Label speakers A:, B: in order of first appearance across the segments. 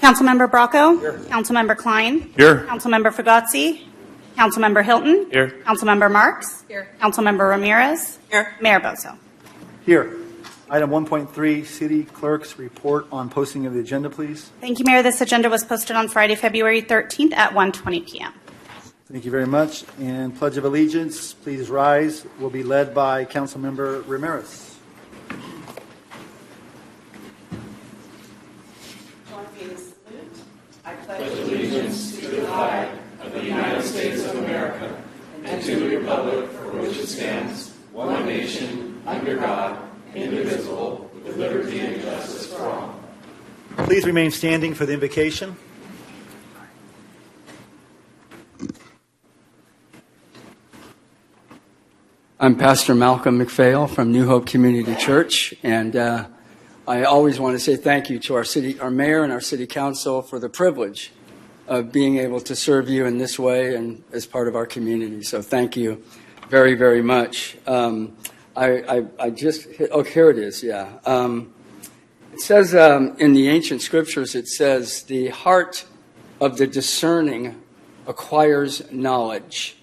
A: Councilmember Bracco?
B: Here.
A: Councilmember Klein?
B: Here.
A: Councilmember Fagazzi? Councilmember Hilton?
B: Here.
A: Councilmember Marks?
C: Here.
A: Councilmember Ramirez?
C: Here.
A: Mayor Bozo?
D: Here. Item 1.3, City Clerk's report on posting of the agenda, please.
A: Thank you, Mayor. This agenda was posted on Friday, February 13th at 1:20 p.m.
D: Thank you very much. And Pledge of Allegiance, please rise, will be led by Councilmember Ramirez.
A: Join me in the salute. I
E: pledge allegiance to the flag of the United States of America and to the republic for which it stands, one nation, under God, indivisible, with liberty and justice for all.
D: Please remain standing for the invocation.
F: I'm Pastor Malcolm McPhail from New Hope Community Church, and I always want to say thank you to our mayor and our city council for the privilege of being able to serve you in this way and as part of our community. So thank you very, very much. I just hit, oh, here it is, yeah. It says in the ancient scriptures, it says, the heart of the discerning acquires knowledge.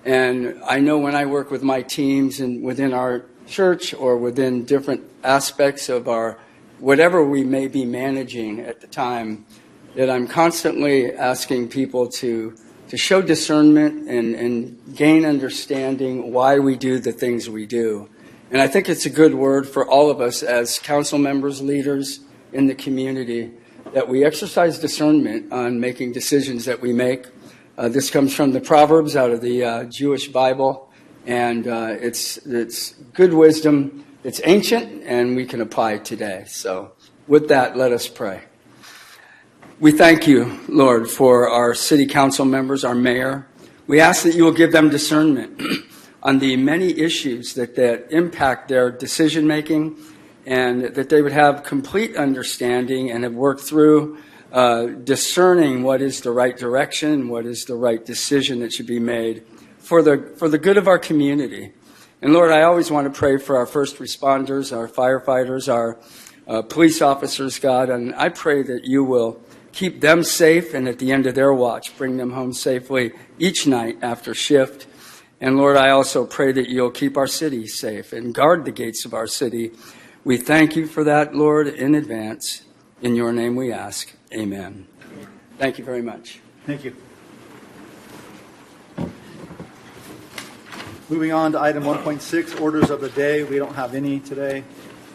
F: And I know when I work with my teams and within our church or within different aspects of our, whatever we may be managing at the time, that I'm constantly asking people to show discernment and gain understanding why we do the things we do. And I think it's a good word for all of us as council members, leaders in the community, that we exercise discernment on making decisions that we make. This comes from the Proverbs out of the Jewish Bible, and it's good wisdom. It's ancient, and we can apply it today. So with that, let us pray. We thank you, Lord, for our city council members, our mayor. We ask that you will give them discernment on the many issues that impact their decision-making, and that they would have complete understanding and have worked through discerning what is the right direction, what is the right decision that should be made for the good of our community. And Lord, I always want to pray for our first responders, our firefighters, our police officers, God, and I pray that you will keep them safe and at the end of their watch, bring them home safely each night after shift. And Lord, I also pray that you'll keep our city safe and guard the gates of our city. We thank you for that, Lord, in advance. In your name we ask. Amen. Thank you very much.
D: Thank you. Moving on to item 1.6, orders of the day. We don't have any today.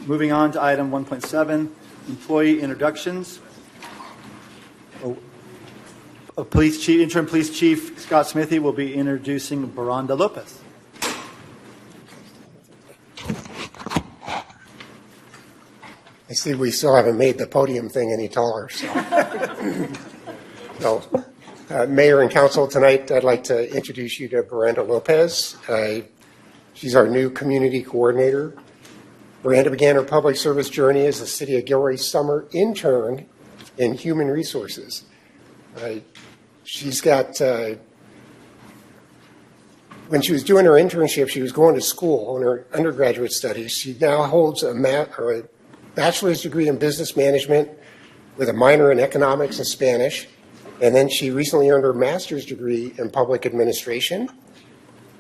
D: Moving on to item 1.7, employee introductions. Interim Police Chief Scott Smithy will be introducing Baranda Lopez.
G: I see we still haven't made the podium thing any taller. So, Mayor and Council, tonight I'd like to introduce you to Baranda Lopez. She's our new community coordinator. Baranda began her public service journey as a City of Gilroy summer intern in human resources. She's got, when she was doing her internship, she was going to school in her undergraduate studies. She now holds a bachelor's degree in business management with a minor in economics and Spanish. And then she recently earned her master's degree in public administration.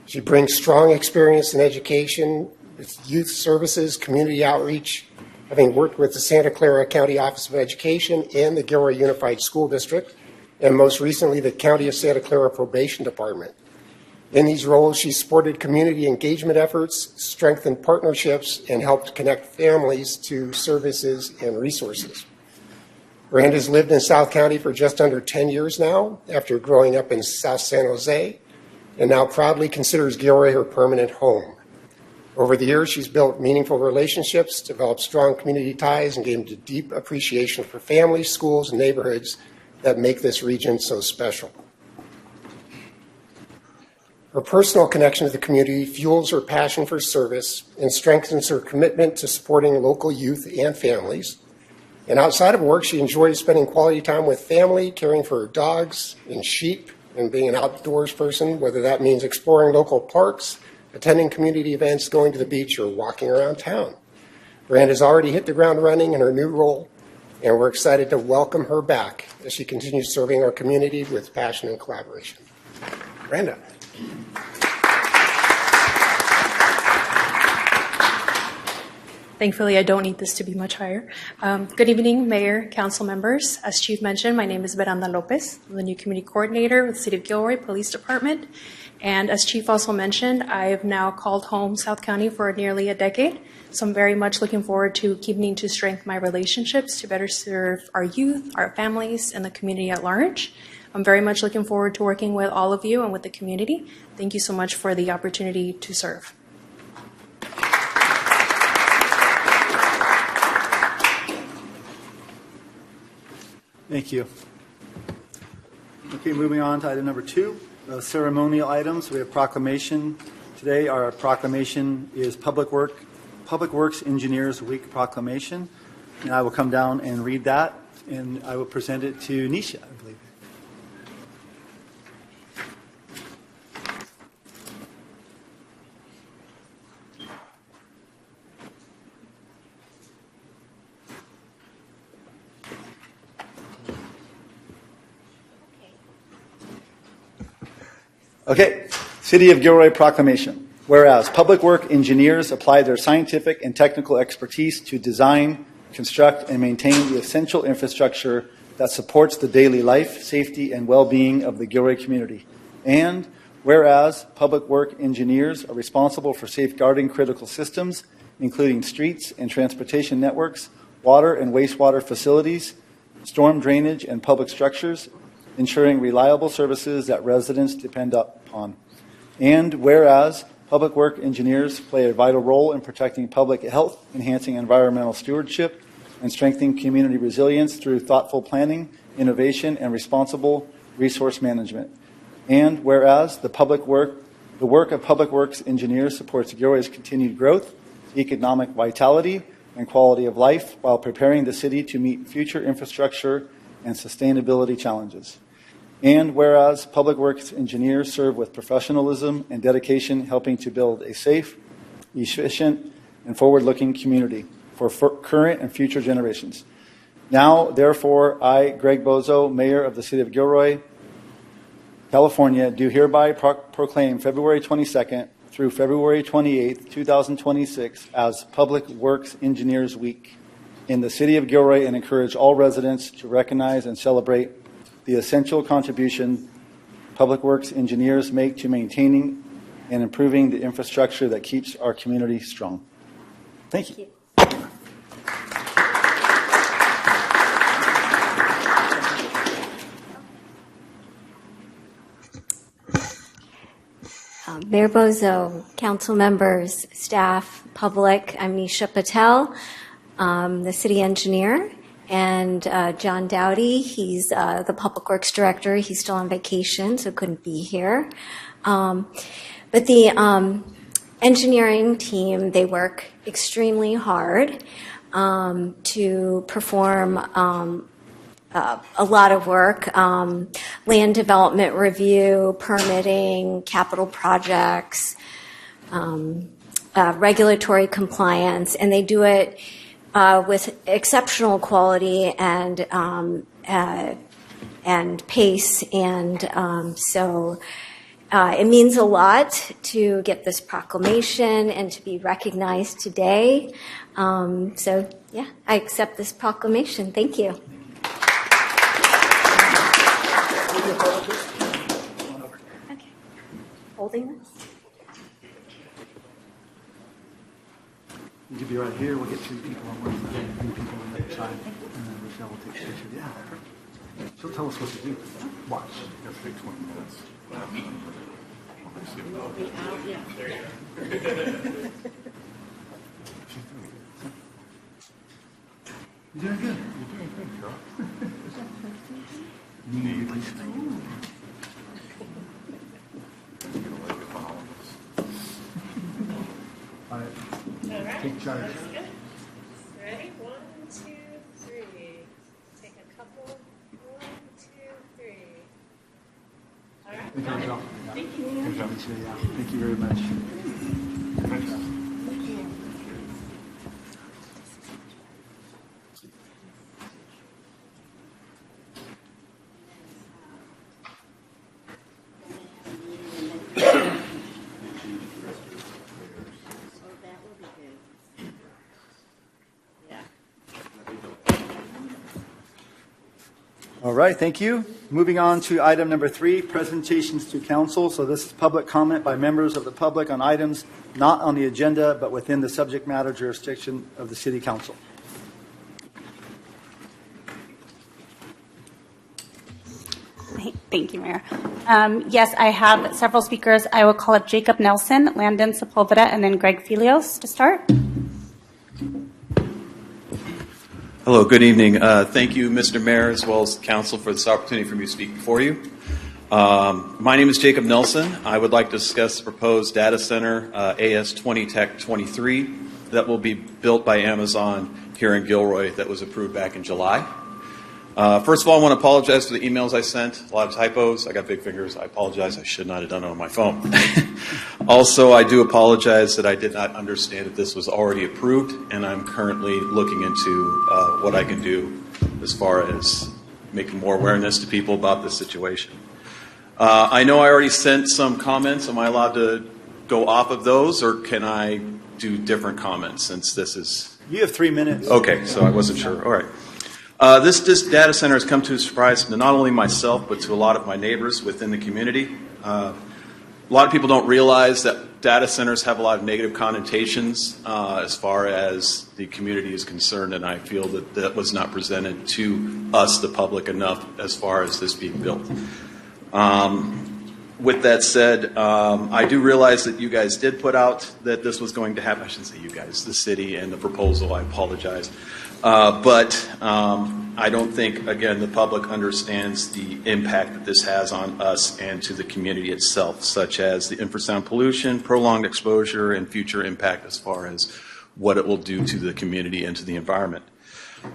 G: She brings strong experience in education, with youth services, community outreach, having worked with the Santa Clara County Office of Education and the Gilroy Unified School District, and most recently the County of Santa Clara Probation Department. In these roles, she supported community engagement efforts, strengthened partnerships, and helped connect families to services and resources. Baranda has lived in South County for just under 10 years now, after growing up in South San Jose, and now proudly considers Gilroy her permanent home. Over the years, she's built meaningful relationships, developed strong community ties, and gained a deep appreciation for families, schools, and neighborhoods that make this region so special. Her personal connection to the community fuels her passion for service and strengthens her commitment to supporting local youth and families. And outside of work, she enjoys spending quality time with family, caring for her dogs and sheep, and being an outdoors person, whether that means exploring local parks, attending community events, going to the beach, or walking around town. Baranda has already hit the ground running in her new role, and we're excited to welcome her back as she continues serving our community with passion and collaboration. Brenda.
B: Thankfully, I don't need this to be much higher. Good evening, Mayor, Council members. As Chief mentioned, my name is Veranda Lopez. I'm the new Community Coordinator with the City of Gilroy Police Department. And as Chief also mentioned, I have now called home South County for nearly a decade. So I'm very much looking forward to continuing to strengthen my relationships to better serve our youth, our families, and the community at large. I'm very much looking forward to working with all of you and with the community. Thank you so much for the opportunity to serve.
D: Thank you. Okay, moving on to item number 2, ceremonial items. We have proclamation. Today, our proclamation is Public Works Engineers Week proclamation. And I will come down and read that, and I will present it to Nisha, I believe. Okay, City of Gilroy proclamation. Whereas public work engineers apply their scientific and technical expertise to design, construct, and maintain the essential infrastructure that supports the daily life, safety, and well-being of the Gilroy community. And whereas public work engineers are responsible for safeguarding critical systems, including streets and transportation networks, water and wastewater facilities, storm drainage and public structures, ensuring reliable services that residents depend upon. And whereas public work engineers play a vital role in protecting public health, enhancing environmental stewardship, and strengthening community resilience through thoughtful planning, innovation, and responsible resource management. And whereas the work of public works engineers supports Gilroy's continued growth, economic vitality, and quality of life while preparing the city to meet future infrastructure and sustainability challenges. And whereas public works engineers serve with professionalism and dedication, helping to build a safe, efficient, and forward-looking community for current and future generations. Now, therefore, I, Greg Bozo, Mayor of the City of Gilroy, California, do hereby proclaim February 22nd through February 28th, 2026 as Public Works Engineers Week in the City of Gilroy, and encourage all residents to recognize and celebrate the essential contribution public works engineers make to maintaining and improving the infrastructure that keeps our community strong. Thank you.
C: Mayor Bozo, council members, staff, public, I'm Nisha Patel, the city engineer, and John Dowdy, he's the Public Works Director. He's still on vacation, so couldn't be here. But the engineering team, they work extremely hard to perform a lot of work, land development review, permitting, capital projects, regulatory compliance, and they do it with exceptional quality and pace, and so it means a lot to get this proclamation and to be recognized today. So yeah, I accept this proclamation. Thank you. Okay. Holding this.
D: You could be right here. We'll get 3 people on one side, 3 people on the other side, and then Michelle will take a picture. Yeah. She'll tell us what to do. Watch. That's 20 minutes. You're doing good. You're doing good, girl. You need to please. All right. Take charge.
H: Ready? 1, 2, 3. Take a couple. 1, 2, 3. All right.
D: Thank you.
H: Thank you.
D: Thank you very much. Good job. All right, thank you. Moving on to item number 3, presentations to council. So this is public comment by members of the public on items not on the agenda, but within the subject matter jurisdiction of the City Council.
A: Thank you, Mayor. Yes, I have several speakers. I will call up Jacob Nelson, Landon Sepulveda, and then Greg Filios to start.
I: Hello, good evening. Thank you, Mr. Mayor, as well as council, for this opportunity for me to speak before you. My name is Jacob Nelson. I would like to discuss the proposed data center, AS20 Tech 23, that will be built by Amazon here in Gilroy that was approved back in July. First of all, I want to apologize for the emails I sent. A lot of typos. I got big fingers. I apologize. I should not have done it on my phone. Also, I do apologize that I did not understand that this was already approved, and I'm currently looking into what I can do as far as making more awareness to people about this situation. I know I already sent some comments. Am I allowed to go off of those, or can I do different comments since this is...
D: You have 3 minutes.
I: Okay, so I wasn't sure. All right. This data center has come to a surprise to not only myself, but to a lot of my neighbors within the community. A lot of people don't realize that data centers have a lot of negative connotations as far as the community is concerned, and I feel that that was not presented to us, the public, enough as far as this being built. With that said, I do realize that you guys did put out that this was going to happen. I shouldn't say you guys, the city and the proposal. I apologize. But I don't think, again, the public understands the impact that this has on us and to the community itself, such as the infrasound pollution, prolonged exposure, and future impact as far as what it will do to the community and to the environment.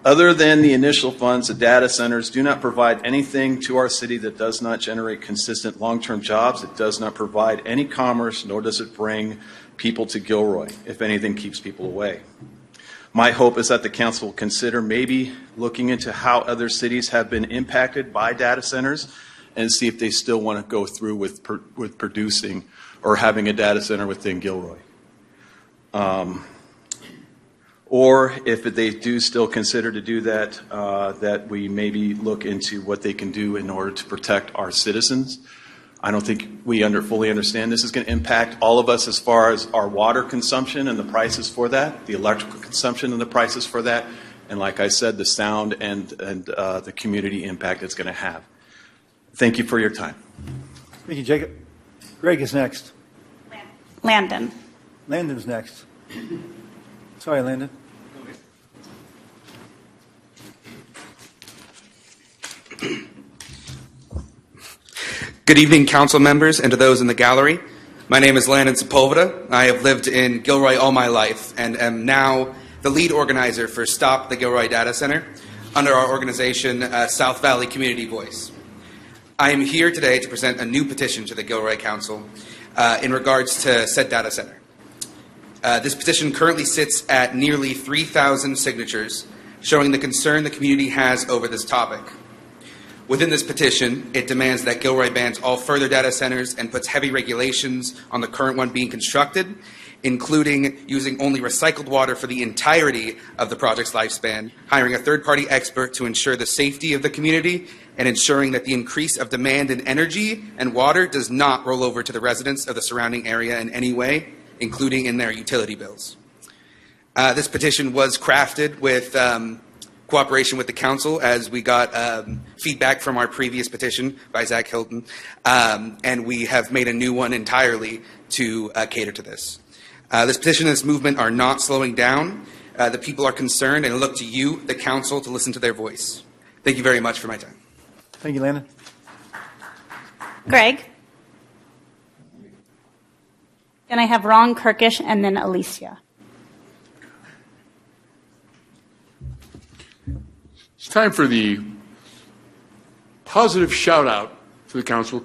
I: Other than the initial funds, the data centers do not provide anything to our city that does not generate consistent long-term jobs. It does not provide any commerce, nor does it bring people to Gilroy. If anything, keeps people away. My hope is that the council will consider maybe looking into how other cities have been impacted by data centers and see if they still want to go through with producing or having a data center within Gilroy. Or if they do still consider to do that, that we maybe look into what they can do in order to protect our citizens. I don't think we fully understand this is going to impact all of us as far as our water consumption and the prices for that, the electrical consumption and the prices for that, and like I said, the sound and the community impact it's going to have. Thank you for your time.
D: Thank you, Jacob. Greg is next.
A: Landon.
D: Landon's next. Sorry, Landon.
J: Good evening, council members, and to those in the gallery. My name is Landon Sepulveda. I have lived in Gilroy all my life and am now the lead organizer for Stop the Gilroy Data Center under our organization, South Valley Community Voice. I am here today to present a new petition to the Gilroy Council in regards to said data center. This petition currently sits at nearly 3,000 signatures, showing the concern the community has over this topic. Within this petition, it demands that Gilroy bans all further data centers and puts heavy regulations on the current one being constructed, including using only recycled water for the entirety of the project's lifespan, hiring a third-party expert to ensure the safety of the community, and ensuring that the increase of demand in energy and water does not roll over to the residents of the surrounding area in any way, including in their utility bills. This petition was crafted with cooperation with the council as we got feedback from our previous petition by Zach Hilton, and we have made a new one entirely to cater to this. This petition and this movement are not slowing down. The people are concerned and look to you, the council, to listen to their voice. Thank you very much for my time.
D: Thank you, Landon.
A: Greg. Then I have Ron Kirkish and then Alicia.
K: It's time for the positive shout out to the council.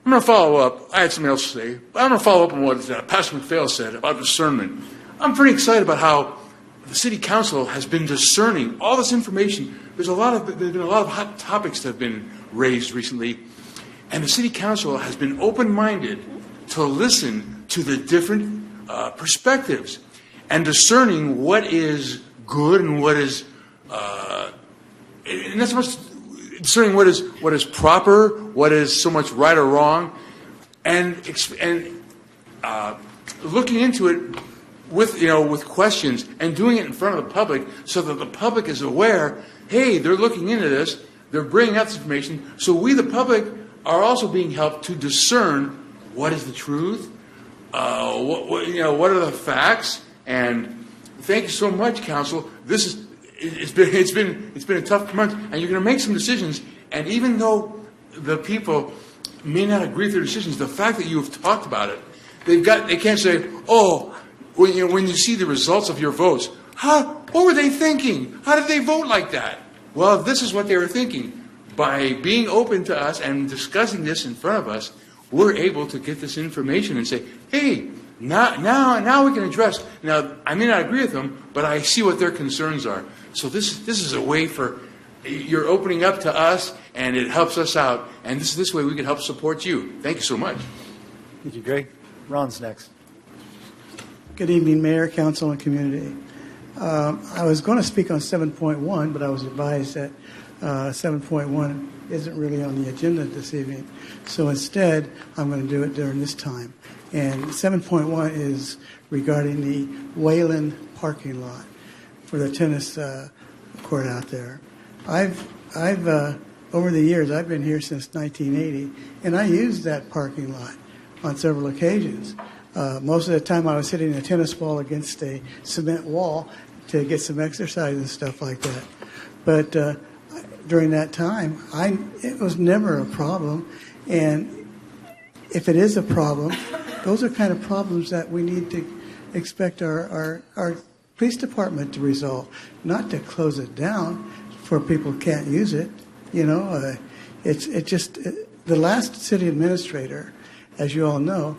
K: I'm going to follow up. I had something else to say, but I'm going to follow up on what Pastor McPhail said about discernment. I'm pretty excited about how the city council has been discerning all this information. There's been a lot of hot topics that have been raised recently, and the city council has been open-minded to listen to the different perspectives and discerning what is good and what is and that's much discerning what is proper, what is so much right or wrong, and looking into it with questions and doing it in front of the public so that the public is aware, hey, they're looking into this, they're bringing out this information, so we, the public, are also being helped to discern what is the truth, what are the facts, and thank you so much, Council. It's been a tough month, and you're going to make some decisions, and even though the people may not agree with their decisions, the fact that you have talked about it, they can't say, oh, when you see the results of your votes, what were they thinking? How did they vote like that? Well, this is what they were thinking. By being open to us and discussing this in front of us, we're able to get this information and say, hey, now we can address. Now, I may not agree with them, but I see what their concerns are. So this is a way for, you're opening up to us, and it helps us out. And this way we can help support you. Thank you so much.
D: Thank you, Greg. Ron's next.
L: Good evening, Mayor, Council, and community. I was going to speak on 7.1, but I was advised that 7.1 isn't really on the agenda this evening. So instead, I'm going to do it during this time. And 7.1 is regarding the Wayland parking lot for the tennis court out there. I've over the years, I've been here since 1980, and I used that parking lot on several occasions. Most of the time I was hitting a tennis ball against a cement wall to get some exercise and stuff like that. But during that time, it was never a problem. And if it is a problem, those are kind of problems that we need to expect our police department to resolve, not to close it down for people who can't use it. The last city administrator, as you all know,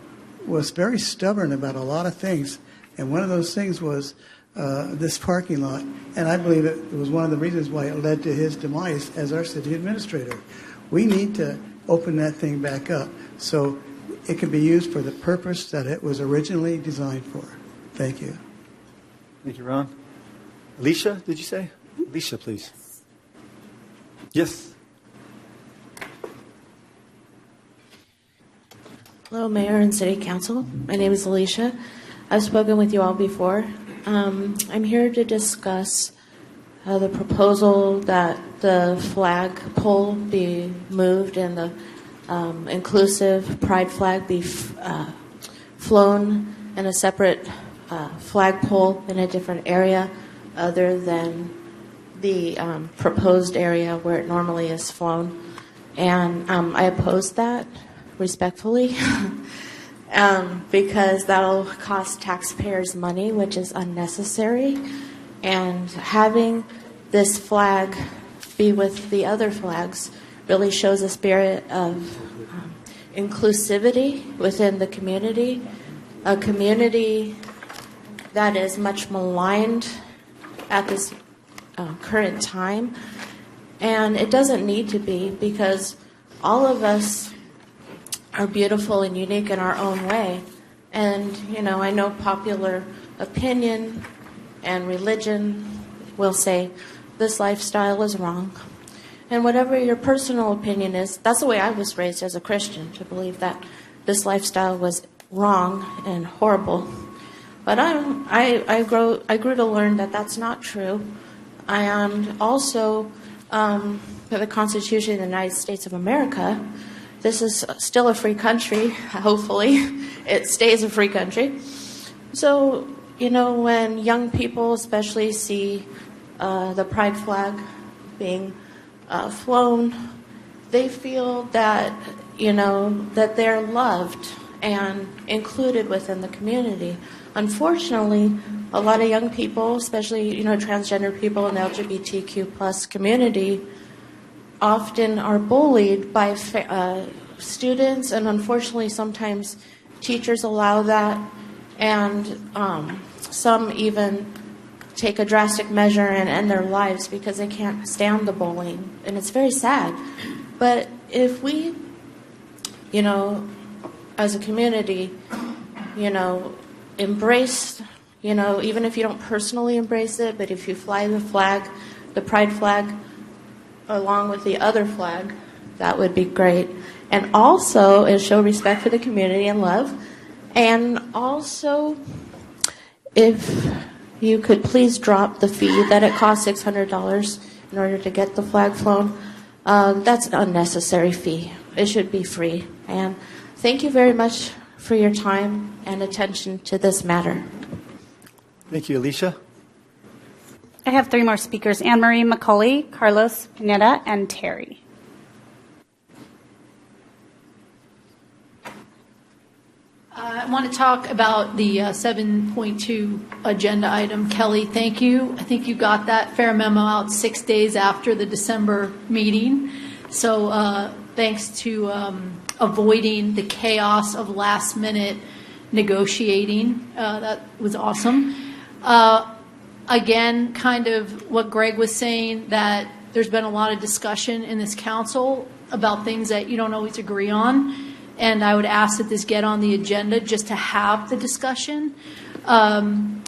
L: was very stubborn about a lot of things, and one of those things was this parking lot, and I believe it was one of the reasons why it led to his demise as our city administrator. We need to open that thing back up so it can be used for the purpose that it was originally designed for. Thank you.
D: Thank you, Ron. Alicia, did you say? Alicia, please. Yes.
M: Hello, Mayor and City Council. My name is Alicia. I've spoken with you all before. I'm here to discuss the proposal that the flag pole be moved and the inclusive pride flag be flown in a separate flagpole in a different area other than the proposed area where it normally is flown. And I oppose that respectfully because that'll cost taxpayers money, which is unnecessary. And having this flag be with the other flags really shows a spirit of inclusivity within the community, a community that is much maligned at this current time. And it doesn't need to be, because all of us are beautiful and unique in our own way. And, I know popular opinion and religion will say this lifestyle is wrong. And whatever your personal opinion is, that's the way I was raised as a Christian, to believe that this lifestyle was wrong and horrible. But I grew to learn that that's not true. And also, for the Constitution of the United States of America, this is still a free country. Hopefully, it stays a free country. So, when young people especially see the pride flag being flown, they feel that, that they're loved and included within the community. Unfortunately, a lot of young people, especially, transgender people in the LGBTQ plus community, often are bullied by students, and unfortunately sometimes teachers allow that, and some even take a drastic measure and end their lives because they can't stand the bullying, and it's very sad. But if we, as a community, embrace, even if you don't personally embrace it, but if you fly the flag, the pride flag, along with the other flag, that would be great. And also, is show respect for the community and love. And also, if you could please drop the fee that it costs $600 in order to get the flag flown. That's an unnecessary fee. It should be free. And thank you very much for your time and attention to this matter.
D: Thank you, Alicia.
A: I have three more speakers: Anne Marie McCauley, Carlos Pineda, and Terry.
N: I want to talk about the 7.2 agenda item. Kelly, thank you. I think you got that fair memo out 6 days after the December meeting. So thanks to avoiding the chaos of last minute negotiating. That was awesome. Again, kind of what Greg was saying, that there's been a lot of discussion in this council about things that you don't always agree on. And I would ask that this get on the agenda just to have the discussion. And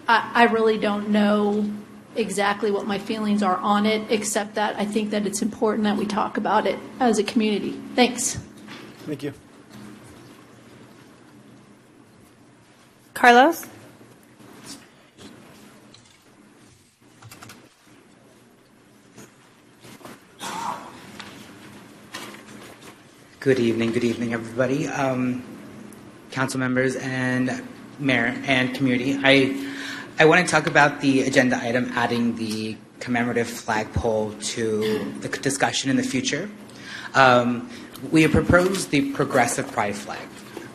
N: I really don't know exactly what my feelings are on it, except that I think that it's important that we talk about it as a community. Thanks.
D: Thank you.
A: Carlos?
O: Good evening, everybody. Council members and mayor and community. I want to talk about the agenda item, adding the commemorative flagpole to the discussion in the future. We have proposed the progressive pride flag,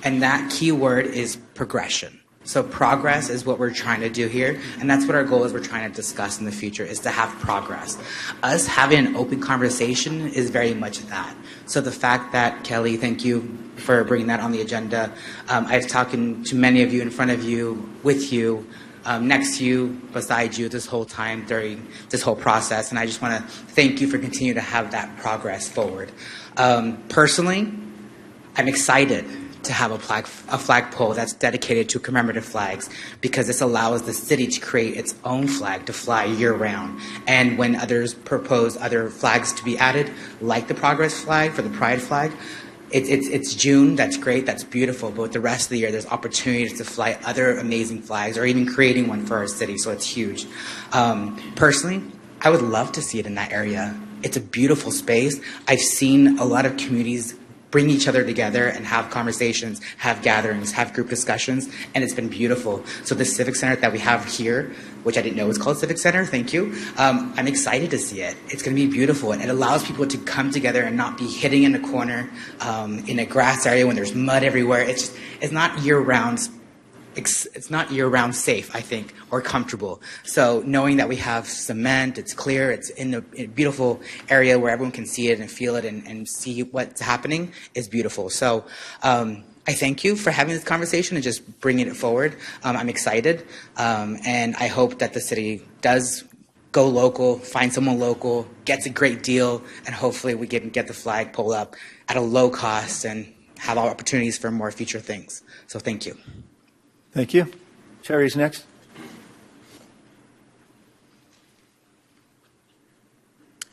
O: and that key word is progression. So progress is what we're trying to do here, and that's what our goal is. We're trying to discuss in the future is to have progress. Us having an open conversation is very much that. So the fact that, Kelly, thank you for bringing that on the agenda. I've talked to many of you, in front of you, with you, next to you, beside you this whole time during this whole process, and I just want to thank you for continuing to have that progress forward. Personally, I'm excited to have a flagpole that's dedicated to commemorative flags, because this allows the city to create its own flag to fly year-round. And when others propose other flags to be added, like the Progress flag for the Pride flag, it's June, that's great, that's beautiful, but with the rest of the year, there's opportunities to fly other amazing flags, or even creating one for our city, so it's huge. Personally, I would love to see it in that area. It's a beautiful space. I've seen a lot of communities bring each other together and have conversations, have gatherings, have group discussions, and it's been beautiful. So the Civic Center that we have here, which I didn't know was called Civic Center, thank you, I'm excited to see it. It's going to be beautiful. It allows people to come together and not be hitting in a corner in a grass area when there's mud everywhere. It's not year-round. It's not year-round safe, I think, or comfortable. So knowing that we have cement, it's clear, it's in a beautiful area where everyone can see it and feel it and see what's happening is beautiful. So I thank you for having this conversation and just bringing it forward. I'm excited, and I hope that the city does go local, find someone local, gets a great deal, and hopefully we can get the flagpole up at a low cost and have opportunities for more future things. So thank you.
D: Thank you. Terry's next.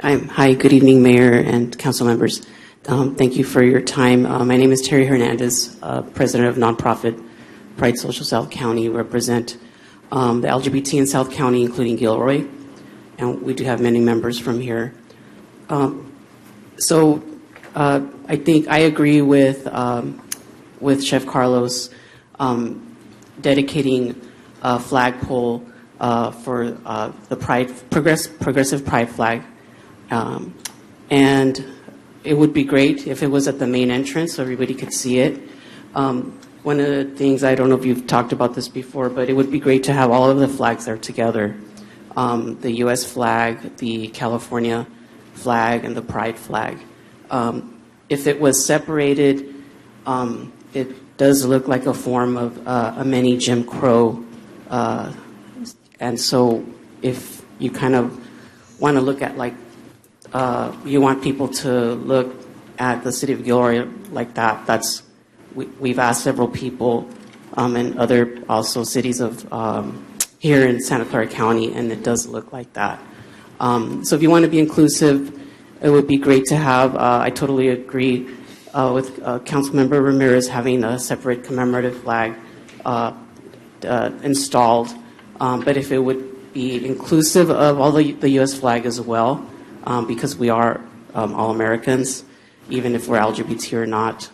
P: Hi, good evening, Mayor and council members. Thank you for your time. My name is Terry Hernandez, president of nonprofit Pride Social South County. We represent the LGBT in South County, including Gilroy, and we do have many members from here. So I think I agree with Chef Carlos. Dedicating a flagpole for the progressive Pride flag. And it would be great if it was at the main entrance so everybody could see it. One of the things, I don't know if you've talked about this before, but it would be great to have all of the flags there together. The U.S. flag, the California flag, and the Pride flag. If it was separated, it does look like a form of a mini Jim Crow. And so if you kind of want to look at you want people to look at the city of Gilroy like that, we've asked several people and other also cities of here in Santa Clara County, and it does look like that. So if you want to be inclusive, it would be great to have, I totally agree with Councilmember Ramirez having a separate commemorative flag installed. But if it would be inclusive of all the U.S. flag as well, because we are all Americans, even if we're LGBT or not.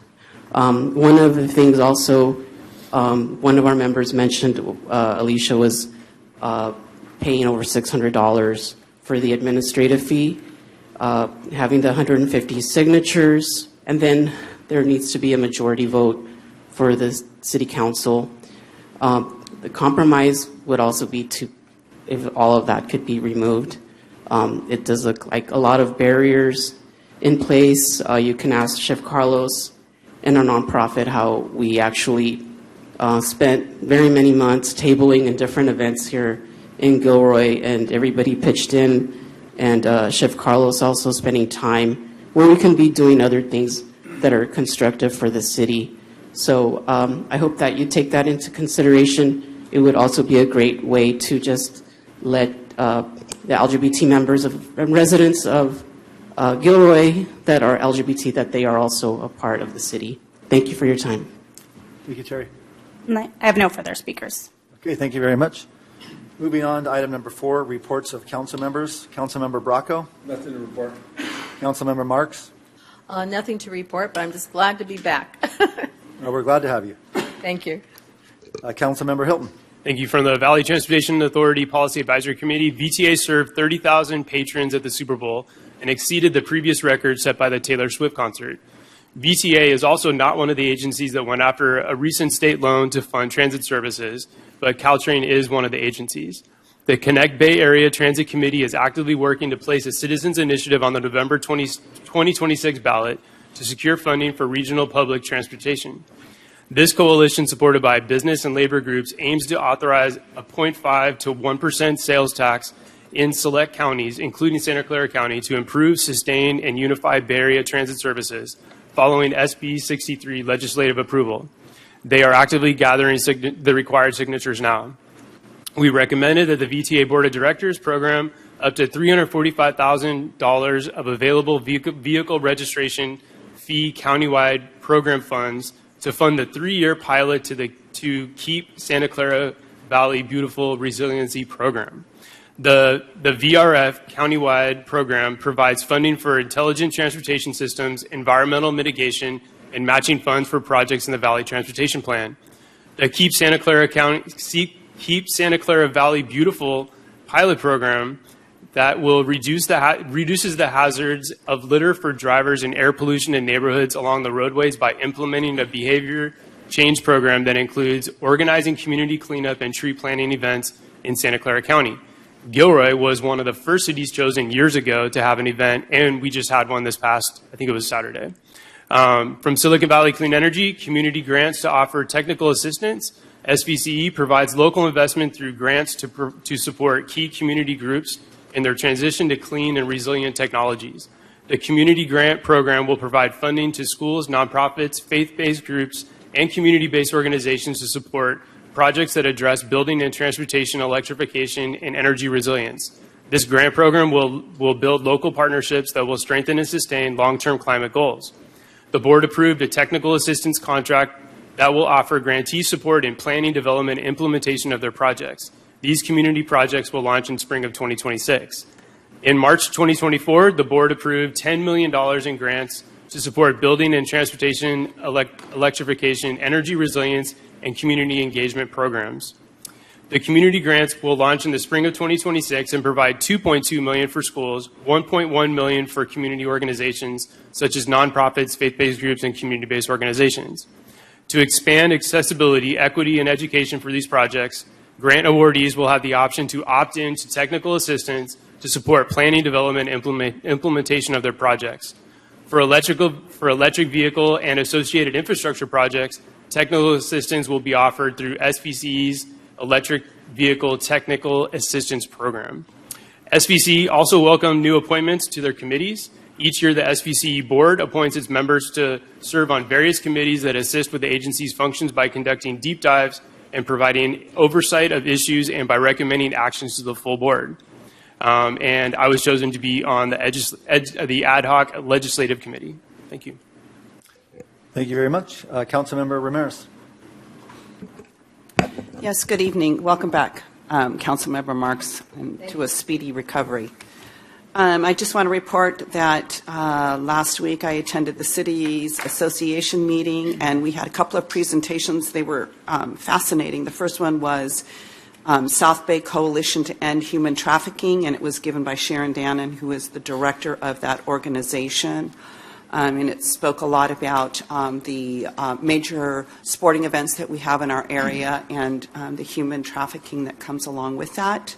P: One of the things also, one of our members mentioned, Alicia, was paying over $600 for the administrative fee, having the 150 signatures, and then there needs to be a majority vote for the city council. The compromise would also be if all of that could be removed. It does look like a lot of barriers in place. You can ask Chef Carlos and our nonprofit how we actually spent very many months tabling in different events here in Gilroy, and everybody pitched in, and Chef Carlos also spending time where we can be doing other things that are constructive for the city. So I hope that you take that into consideration. It would also be a great way to just let the LGBT members and residents of Gilroy that are LGBT, that they are also a part of the city. Thank you for your time.
D: Thank you, Terry.
A: I have no further speakers.
D: Okay, thank you very much. Moving on to item number 4, reports of council members. Councilmember Bracco.
F: Nothing to report.
D: Councilmember Marks.
Q: Nothing to report, but I'm just glad to be back.
D: We're glad to have you.
Q: Thank you.
D: Councilmember Hilton.
R: Thank you. From the Valley Transportation Authority Policy Advisory Committee, VTA served 30,000 patrons at the Super Bowl and exceeded the previous record set by the Taylor Swift concert. VTA is also not one of the agencies that went after a recent state loan to fund transit services, but Caltrain is one of the agencies. The Connect Bay Area Transit Committee is actively working to place a citizens initiative on the November 2026 ballot to secure funding for regional public transportation. This coalition, supported by business and labor groups, aims to authorize a 0.5 to 1% sales tax in select counties, including Santa Clara County, to improve, sustain, and unify Bay Area transit services following SB 63 legislative approval. They are actively gathering the required signatures now. We recommended that the VTA Board of Directors program up to $345,000 of available vehicle registration fee countywide program funds to fund the 3-year pilot to Keep Santa Clara Valley Beautiful Resiliency Program. The VRF countywide program provides funding for intelligent transportation systems, environmental mitigation, and matching funds for projects in the Valley Transportation Plan. The Keep Santa Clara Valley Beautiful pilot program that will reduces the hazards of litter for drivers and air pollution in neighborhoods along the roadways by implementing a behavior change program that includes organizing community cleanup and tree planting events in Santa Clara County. Gilroy was one of the first cities chosen years ago to have an event, and we just had one this past, I think it was Saturday. From Silicon Valley Clean Energy, community grants to offer technical assistance. SVCE provides local investment through grants to support key community groups in their transition to clean and resilient technologies. The community grant program will provide funding to schools, nonprofits, faith-based groups, and community-based organizations to support projects that address building and transportation electrification and energy resilience. This grant program will build local partnerships that will strengthen and sustain long-term climate goals. The board approved a technical assistance contract that will offer grantee support in planning, development, and implementation of their projects. These community projects will launch in spring of 2026. In March 2024, the board approved $10 million in grants to support building and transportation electrification, energy resilience, and community engagement programs. The community grants will launch in the spring of 2026 and provide $2.2 million for schools, $1.1 million for community organizations such as nonprofits, faith-based groups, and community-based organizations. To expand accessibility, equity, and education for these projects, grant awardees will have the option to opt in to technical assistance to support planning, development, and implementation of their projects. For electric vehicle and associated infrastructure projects, technical assistance will be offered through SVCE's Electric Vehicle Technical Assistance Program. SVCE also welcomed new appointments to their committees. Each year, the SVCE board appoints its members to serve on various committees that assist with the agency's functions by conducting deep dives and providing oversight of issues and by recommending actions to the full board. and I was chosen to be on the ad hoc legislative committee. Thank you.
D: Thank you very much. Councilmember Ramirez.
S: Yes, good evening. Welcome back, Councilmember Marks, and to a speedy recovery. I just want to report that last week I attended the city's association meeting, and we had a couple of presentations. They were fascinating. The first one was South Bay Coalition to End Human Trafficking, and it was given by Sharon Dannon, who is the director of that organization. And it spoke a lot about the major sporting events that we have in our area and the human trafficking that comes along with that,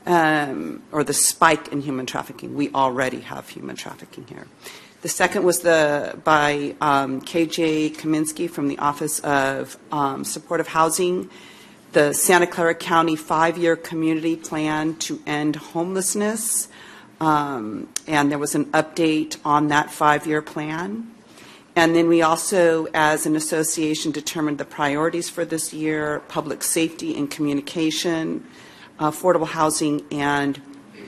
S: or the spike in human trafficking. We already have human trafficking here. The second was by KJ Kaminsky from the Office of Supportive Housing, the Santa Clara County 5-year community plan to end homelessness. And there was an update on that 5-year plan. And then we also, as an association, determined the priorities for this year: public safety and communication, affordable housing, and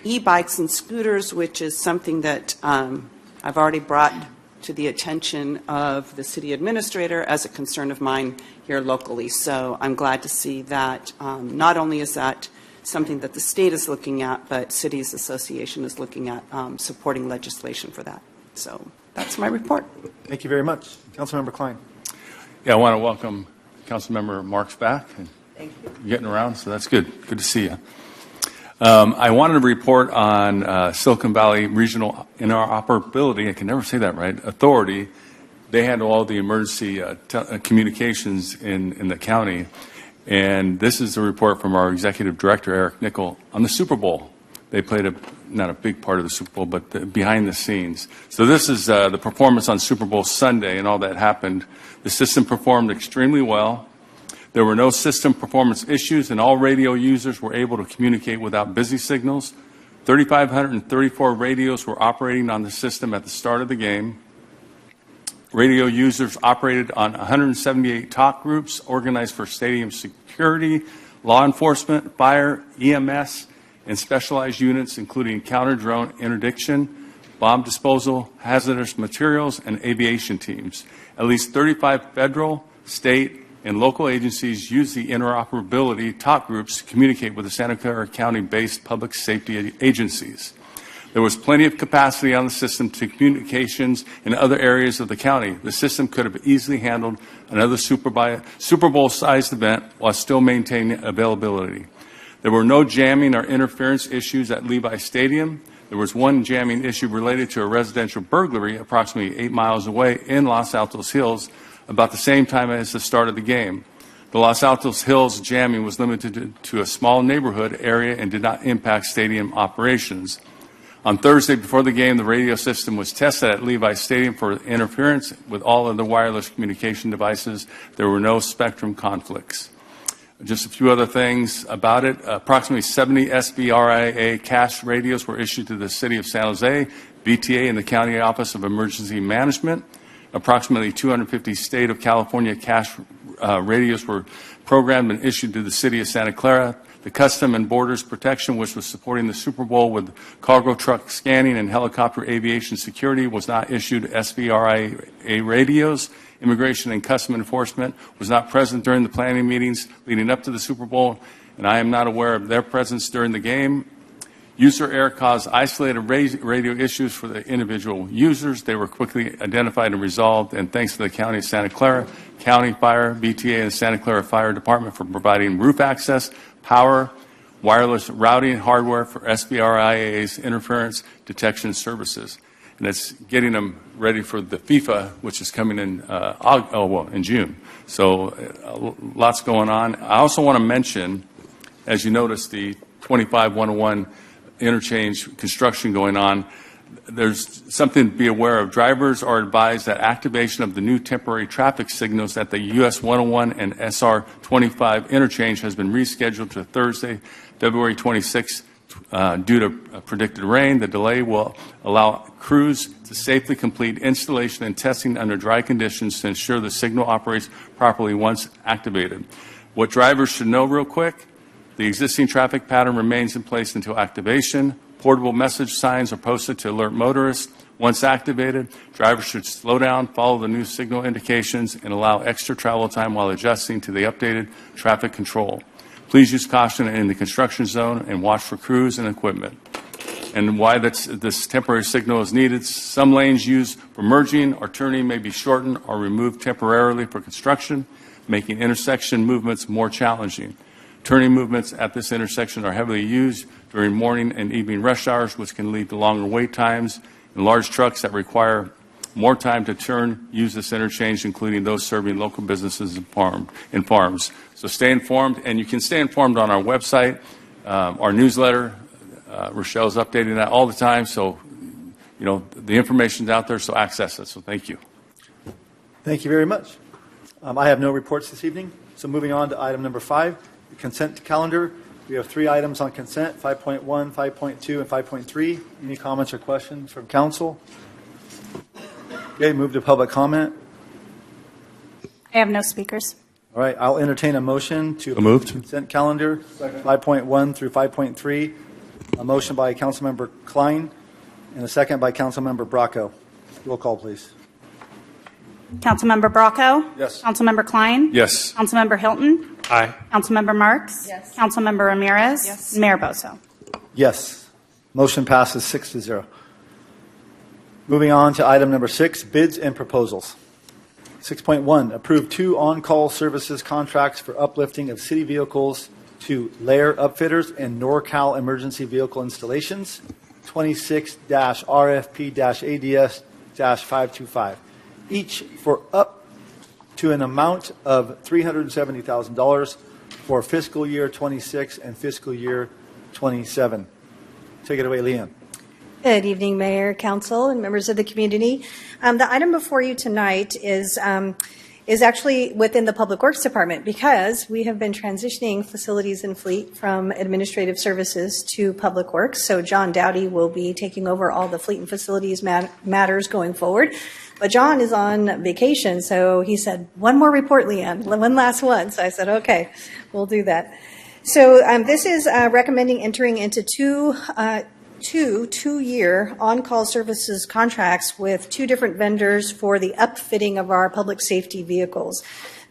S: e-bikes and scooters, which is something that I've already brought to the attention of the city administrator as a concern of mine here locally. So I'm glad to see that not only is that something that the state is looking at, but Cities Association is looking at supporting legislation for that. So that's my report.
D: Thank you very much. Councilmember Klein.
K: Yeah, I want to welcome Councilmember Marks back.
S: Thank you.
K: You're getting around, so that's good. Good to see you. I wanted to report on Silicon Valley Regional Interoperability, I can never say that right, Authority. They handle all the emergency communications in the county. And this is a report from our executive director, Eric Nickel, on the Super Bowl. They played not a big part of the Super Bowl, but behind the scenes. So this is the performance on Super Bowl Sunday and all that happened. The system performed extremely well. There were no system performance issues, and all radio users were able to communicate without busy signals. 3,534 radios were operating on the system at the start of the game. Radio users operated on 178 talk groups organized for stadium security, law enforcement, fire, EMS, and specialized units including counter-drone interdiction, bomb disposal, hazardous materials, and aviation teams. At least 35 federal, state, and local agencies use the interoperability talk groups to communicate with the Santa Clara County-based public safety agencies. There was plenty of capacity on the system to communications in other areas of the county. The system could have easily handled another Super Bowl-sized event while still maintaining availability. There were no jamming or interference issues at Levi Stadium. There was one jamming issue related to a residential burglary approximately 8 miles away in Los Altos Hills about the same time as the start of the game. The Los Altos Hills jamming was limited to a small neighborhood area and did not impact stadium operations. On Thursday before the game, the radio system was tested at Levi Stadium for interference with all other wireless communication devices. There were no spectrum conflicts. Just a few other things about it. Approximately 70 SBRIA cash radios were issued to the City of San Jose, VTA, and the County Office of Emergency Management. Approximately 250 State of California cash radios were programmed and issued to the City of Santa Clara. The Custom and Borders Protection, which was supporting the Super Bowl with cargo truck scanning and helicopter aviation security, was not issued SBRIA radios. Immigration and Custom Enforcement was not present during the planning meetings leading up to the Super Bowl, and I am not aware of their presence during the game. User error caused isolated radio issues for the individual users. They were quickly identified and resolved, and thanks to the County of Santa Clara, County Fire, BTA, and Santa Clara Fire Department for providing roof access, power, wireless routing hardware for SBRIA's interference detection services. And it's getting them ready for the FIFA, which is coming in June. So lots going on. I also want to mention, as you notice, the 25-101 interchange construction going on. There's something to be aware of. Drivers are advised that activation of the new temporary traffic signals at the US 101 and SR 25 interchange has been rescheduled to Thursday, February 26th, due to predicted rain. The delay will allow crews to safely complete installation and testing under dry conditions to ensure the signal operates properly once activated. What drivers should know real quick,
T: The existing traffic pattern remains in place until activation. Portable message signs are posted to alert motorists. Once activated, drivers should slow down, follow the new signal indications, and allow extra travel time while adjusting to the updated traffic control. Please use caution in the construction zone and watch for crews and equipment. And why this temporary signal is needed: some lanes used for merging or turning may be shortened or removed temporarily for construction, making intersection movements more challenging. Turning movements at this intersection are heavily used during morning and evening rush hours, which can lead to longer wait times, and large trucks that require more time to turn use this interchange, including those serving local businesses and farms. So stay informed, and you can stay informed on our website, our newsletter. Rochelle's updating that all the time, so the information's out there, so access it. So thank you.
D: Thank you very much. I have no reports this evening, so moving on to item number 5, the consent calendar. We have 3 items on consent: 5.1, 5.2, and 5.3. Any comments or questions from council? Okay, move to public comment.
A: I have no speakers.
D: All right, I'll entertain a motion to
T: approve
D: consent calendar 5.1 through 5.3. A motion by Councilmember Klein and a second by Councilmember Bracco. Roll call, please.
A: Councilmember Bracco?
D: Yes.
A: Councilmember Klein?
T: Yes.
A: Councilmember Hilton?
R: Aye.
A: Councilmember Marks?
Q: Yes.
A: Councilmember Ramirez?
Q: Yes.
A: Mayor Boso?
D: Yes. Motion passes 6-0. Moving on to item number 6, bids and proposals. 6.1, approve 2 on-call services contracts for uplifting of city vehicles to Lair Upfitters and NorCal Emergency Vehicle Installations, 26-RFP-ADS-525, each for up to an amount of $370,000 for fiscal year 26 and fiscal year 27. Take it away, Leanne.
U: Good evening, Mayor, Council, and members of the community. The item before you tonight is actually within the Public Works Department, because we have been transitioning facilities and fleet from administrative services to Public Works. So John Dowdy will be taking over all the fleet and facilities matters going forward. But John is on vacation, so he said, one more report, Leanne, one last one. So I said, okay, we'll do that. So this is recommending entering into two-year on-call services contracts with 2 different vendors for the upfitting of our public safety vehicles.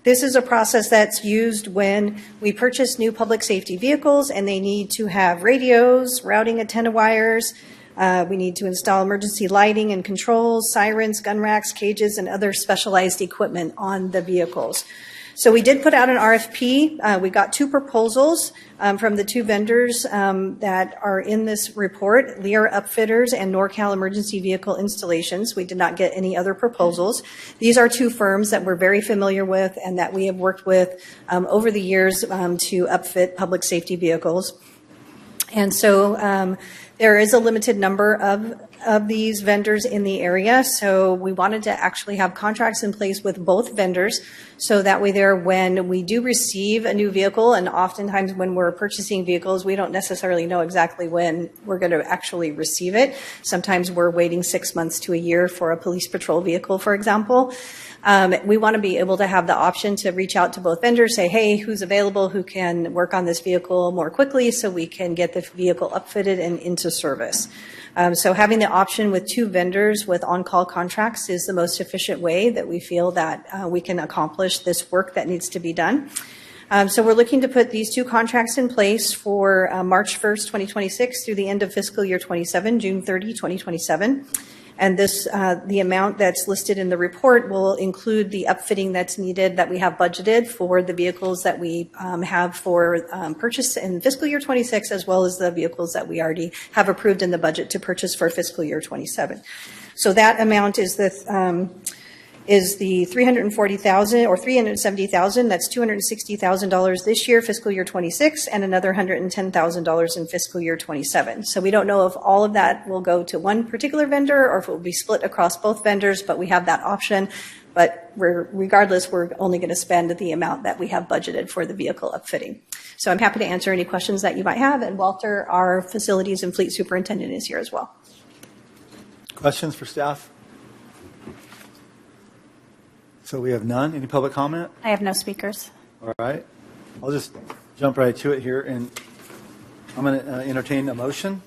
U: This is a process that's used when we purchase new public safety vehicles and they need to have radios, routing antenna wires. We need to install emergency lighting and controls, sirens, gun racks, cages, and other specialized equipment on the vehicles. So we did put out an RFP. We got 2 proposals from the 2 vendors that are in this report, Lear Upfitters and NorCal Emergency Vehicle Installations. We did not get any other proposals. These are 2 firms that we're very familiar with and that we have worked with over the years to upfit public safety vehicles. And so there is a limited number of these vendors in the area, so we wanted to actually have contracts in place with both vendors, so that way there, when we do receive a new vehicle, and oftentimes when we're purchasing vehicles, we don't necessarily know exactly when we're going to actually receive it. Sometimes we're waiting 6 months to a year for a police patrol vehicle, for example. We want to be able to have the option to reach out to both vendors, say, hey, who's available, who can work on this vehicle more quickly so we can get the vehicle upfitted and into service. So having the option with 2 vendors with on-call contracts is the most efficient way that we feel that we can accomplish this work that needs to be done. So we're looking to put these 2 contracts in place for March 1st, 2026 through the end of fiscal year 27, June 30, 2027. And this, the amount that's listed in the report will include the upfitting that's needed that we have budgeted for the vehicles that we have for purchase in fiscal year 26, as well as the vehicles that we already have approved in the budget to purchase for fiscal year 27. So that amount is the $340,000 or $370,000. That's $260,000 this year, fiscal year 26, and another $110,000 in fiscal year 27. So we don't know if all of that will go to one particular vendor or if it will be split across both vendors, but we have that option. But regardless, we're only going to spend the amount that we have budgeted for the vehicle upfitting. So I'm happy to answer any questions that you might have. And Walter, our facilities and fleet superintendent, is here as well.
D: Questions for staff? So we have none. Any public comment?
A: I have no speakers.
D: All right. I'll just jump right to it here, and I'm going to entertain a motion.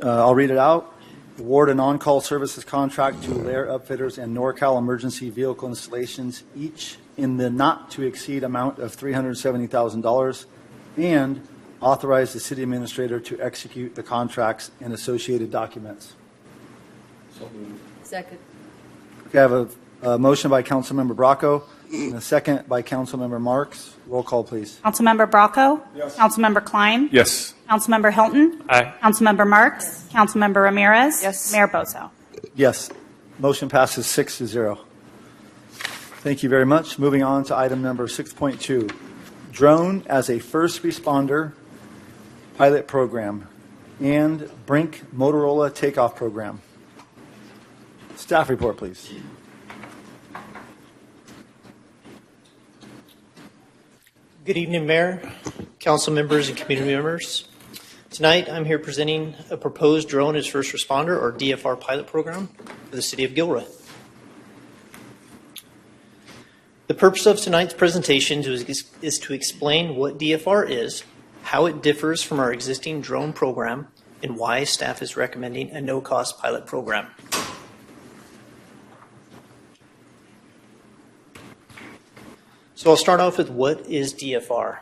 D: I'll read it out. Award an on-call services contract to Lair Upfitters and NorCal Emergency Vehicle Installations, each in the not-to-exceed amount of $370,000, and authorize the city administrator to execute the contracts and associated documents.
Q: Second.
D: Okay, I have a motion by Councilmember Bracco and a second by Councilmember Marks. Roll call, please.
A: Councilmember Bracco? Yes. Councilmember Klein?
T: Yes.
A: Councilmember Hilton?
R: Aye.
A: Councilmember Marks? Councilmember Ramirez?
Q: Yes.
A: Mayor Bozo?
D: Yes. Motion passes 6-0. Thank you very much. Moving on to item number 6.2, Drone as a First Responder Pilot Program and Brink Motorola Takeoff Program. Staff report, please.
E: Good evening, Mayor, council members, and community members. Tonight, I'm here presenting a proposed Drone as First Responder, or DFR, pilot program for the city of Gilroy. The purpose of tonight's presentation is to explain what DFR is, how it differs from our existing drone program, and why staff is recommending a no-cost pilot program. So I'll start off with what is DFR.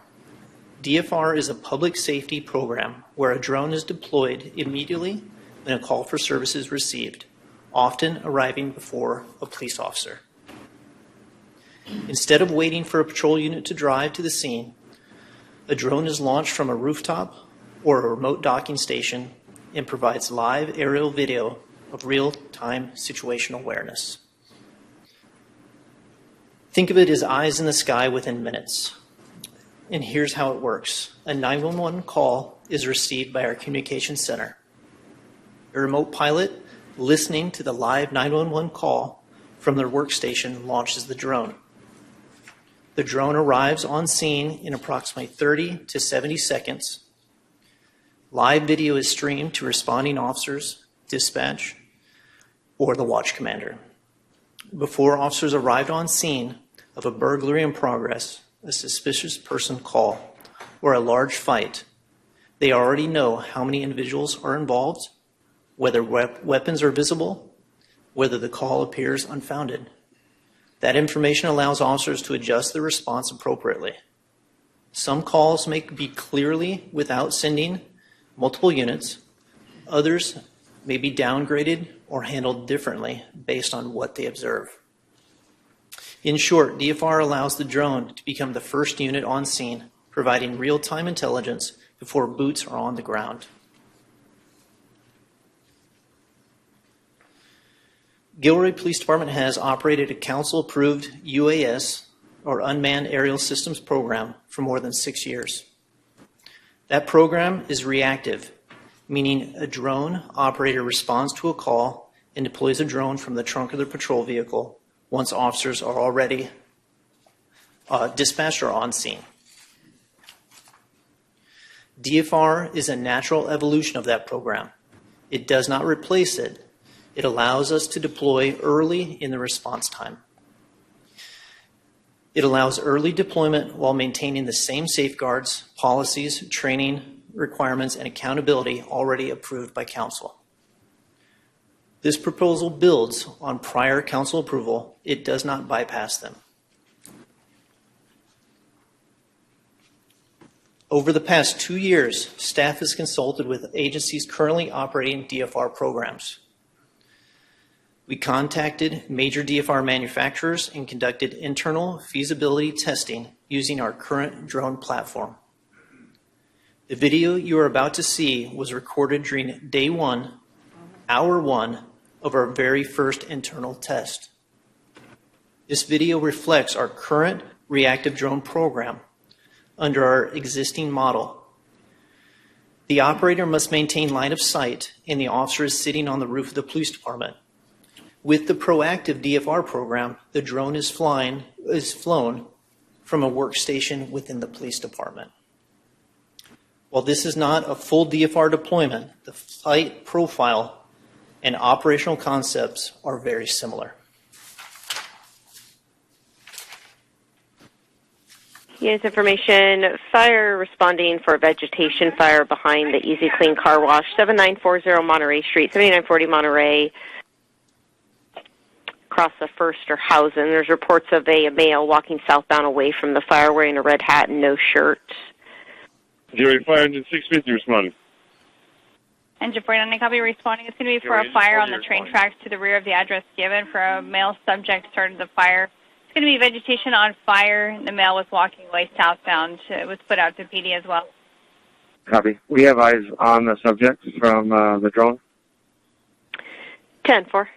E: DFR is a public safety program where a drone is deployed immediately when a call for service is received, often arriving before a police officer. Instead of waiting for a patrol unit to drive to the scene, a drone is launched from a rooftop or a remote docking station and provides live aerial video of real-time situational awareness. Think of it as eyes in the sky within minutes. And here's how it works. A 911 call is received by our communications center. A remote pilot listening to the live 911 call from their workstation launches the drone. The drone arrives on scene in approximately 30 to 70 seconds. Live video is streamed to responding officers, dispatch, or the watch commander. Before officers arrived on scene of a burglary in progress, a suspicious person call, or a large fight, they already know how many individuals are involved, whether weapons are visible, whether the call appears unfounded. That information allows officers to adjust their response appropriately. Some calls may be clearly without sending multiple units. Others may be downgraded or handled differently based on what they observe. In short, DFR allows the drone to become the first unit on scene, providing real-time intelligence before boots are on the ground. Gilroy Police Department has operated a council-approved UAS, or Unmanned Aerial Systems program, for more than 6 years. That program is reactive, meaning a drone operator responds to a call and deploys a drone from the trunk of their patrol vehicle once officers are already dispatched or on scene. DFR is a natural evolution of that program. It does not replace it. It allows us to deploy early in the response time. It allows early deployment while maintaining the same safeguards, policies, training requirements, and accountability already approved by council. This proposal builds on prior council approval. It does not bypass them. Over the past 2 years, staff has consulted with agencies currently operating DFR programs. We contacted major DFR manufacturers and conducted internal feasibility testing using our current drone platform. The video you are about to see was recorded during day 1, hour 1 of our very first internal test. This video reflects our current reactive drone program under our existing model. The operator must maintain line of sight and the officer is sitting on the roof of the police department. With the proactive DFR program, the drone is flown from a workstation within the police department. While this is not a full DFR deployment, the flight profile and operational concepts are very similar.
G: Yes, information. Fire responding for a vegetation fire behind the Easy Clean Car Wash, 7940 Monterey Street, 7940 Monterey, across the Firster-Hausen. There's reports of a male walking southbound away from the fire wearing a red hat and no shirt.
V: Gilroy Fire Engine 650 responding.
W: Engine 49, copy responding. It's going to be for a fire on the train tracks to the rear of the address given for a male subject started the fire. It's going to be vegetation on fire. The male was walking away southbound. It was put out to PD as well.
V: Copy. We have eyes on the subject from the drone.
G: 10-4.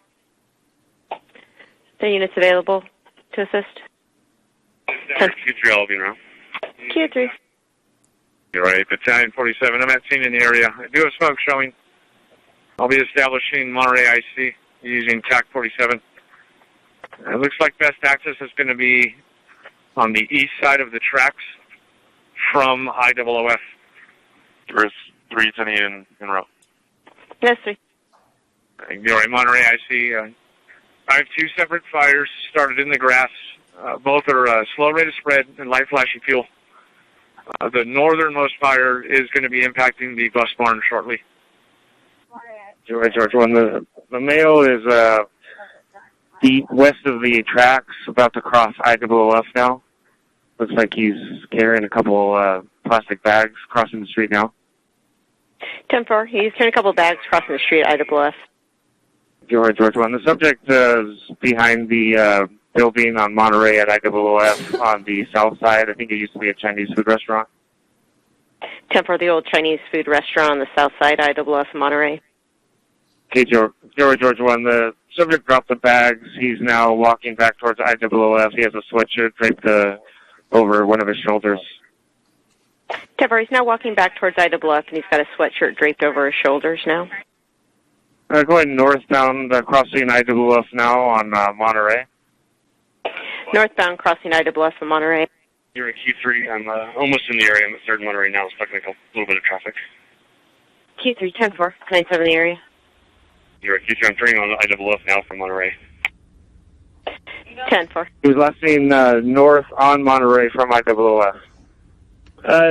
G: The units available to assist?
V: Q3, I'll be around.
G: Q3.
V: You're right, Battalion 47. I'm at scene in the area. I do have smoke showing. I'll be establishing Monterey IC using TAC 47. It looks like best access is going to be on the east side of the tracks from IOOF. There's 320 in row.
G: Yes, sir.
V: You're right, Monterey IC. I have two separate fires started in the grass. Both are slow rate of spread and light flashing fuel. The northernmost fire is going to be impacting the bus barn shortly. George 1. The male is deep west of the tracks, about to cross IOOF now. Looks like he's carrying a couple plastic bags crossing the street now.
G: 10-4. He's carrying a couple of bags crossing the street at IOOF.
V: George 1. The subject is behind the building on Monterey at IOOF on the south side. I think it used to be a Chinese food restaurant.
G: 10-4, the old Chinese food restaurant on the south side, IOOF, Monterey.
V: Okay, George 1. The subject dropped the bags. He's now walking back towards IOOF. He has a sweatshirt draped over one of his shoulders.
G: 10-4, he's now walking back towards IOOF, and he's got a sweatshirt draped over his shoulders now.
V: Going northbound, crossing IOOF now on Monterey.
G: Northbound crossing IOOF in Monterey.
V: You're at Q3. I'm almost in the area. I'm at 3rd Monterey now. Stuck in a little bit of traffic.
G: Q3, 10-4, 9-7 in the area.
V: You're at Q3. I'm turning on IOOF now from Monterey.
G: 10-4.
V: He was last seen north on Monterey from IOOF.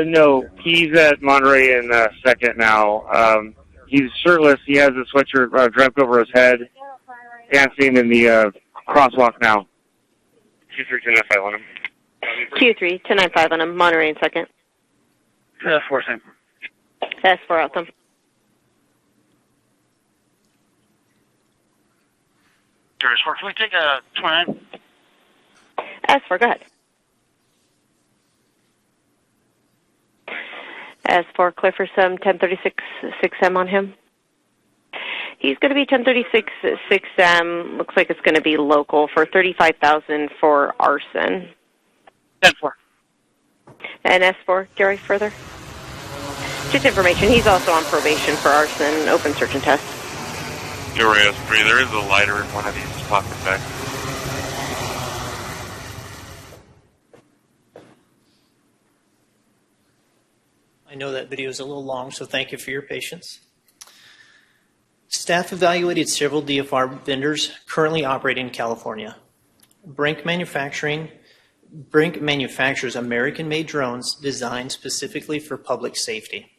V: No, he's at Monterey in second now. He's shirtless. He has a sweatshirt draped over his head. Dancing in the crosswalk now. Q3, 10-5 on him.
G: Q3, 10-9-5 on him. Monterey in second.
V: 4 same.
G: S4 out them.
V: Can we take a 29?
G: S4, go ahead. S4, clear for some 1036 6M on him. He's going to be 1036 6M. Looks like it's going to be local for $35,000 for arson.
V: 10-4.
G: And S4, Gary, further? Just information. He's also on probation for arson, open search and test.
V: Gilroy S3, there is a lighter in one of these plastic bags.
E: I know that video is a little long, so thank you for your patience. Staff evaluated several DFR vendors currently operating in California. Brink manufactures American-made drones designed specifically for public safety.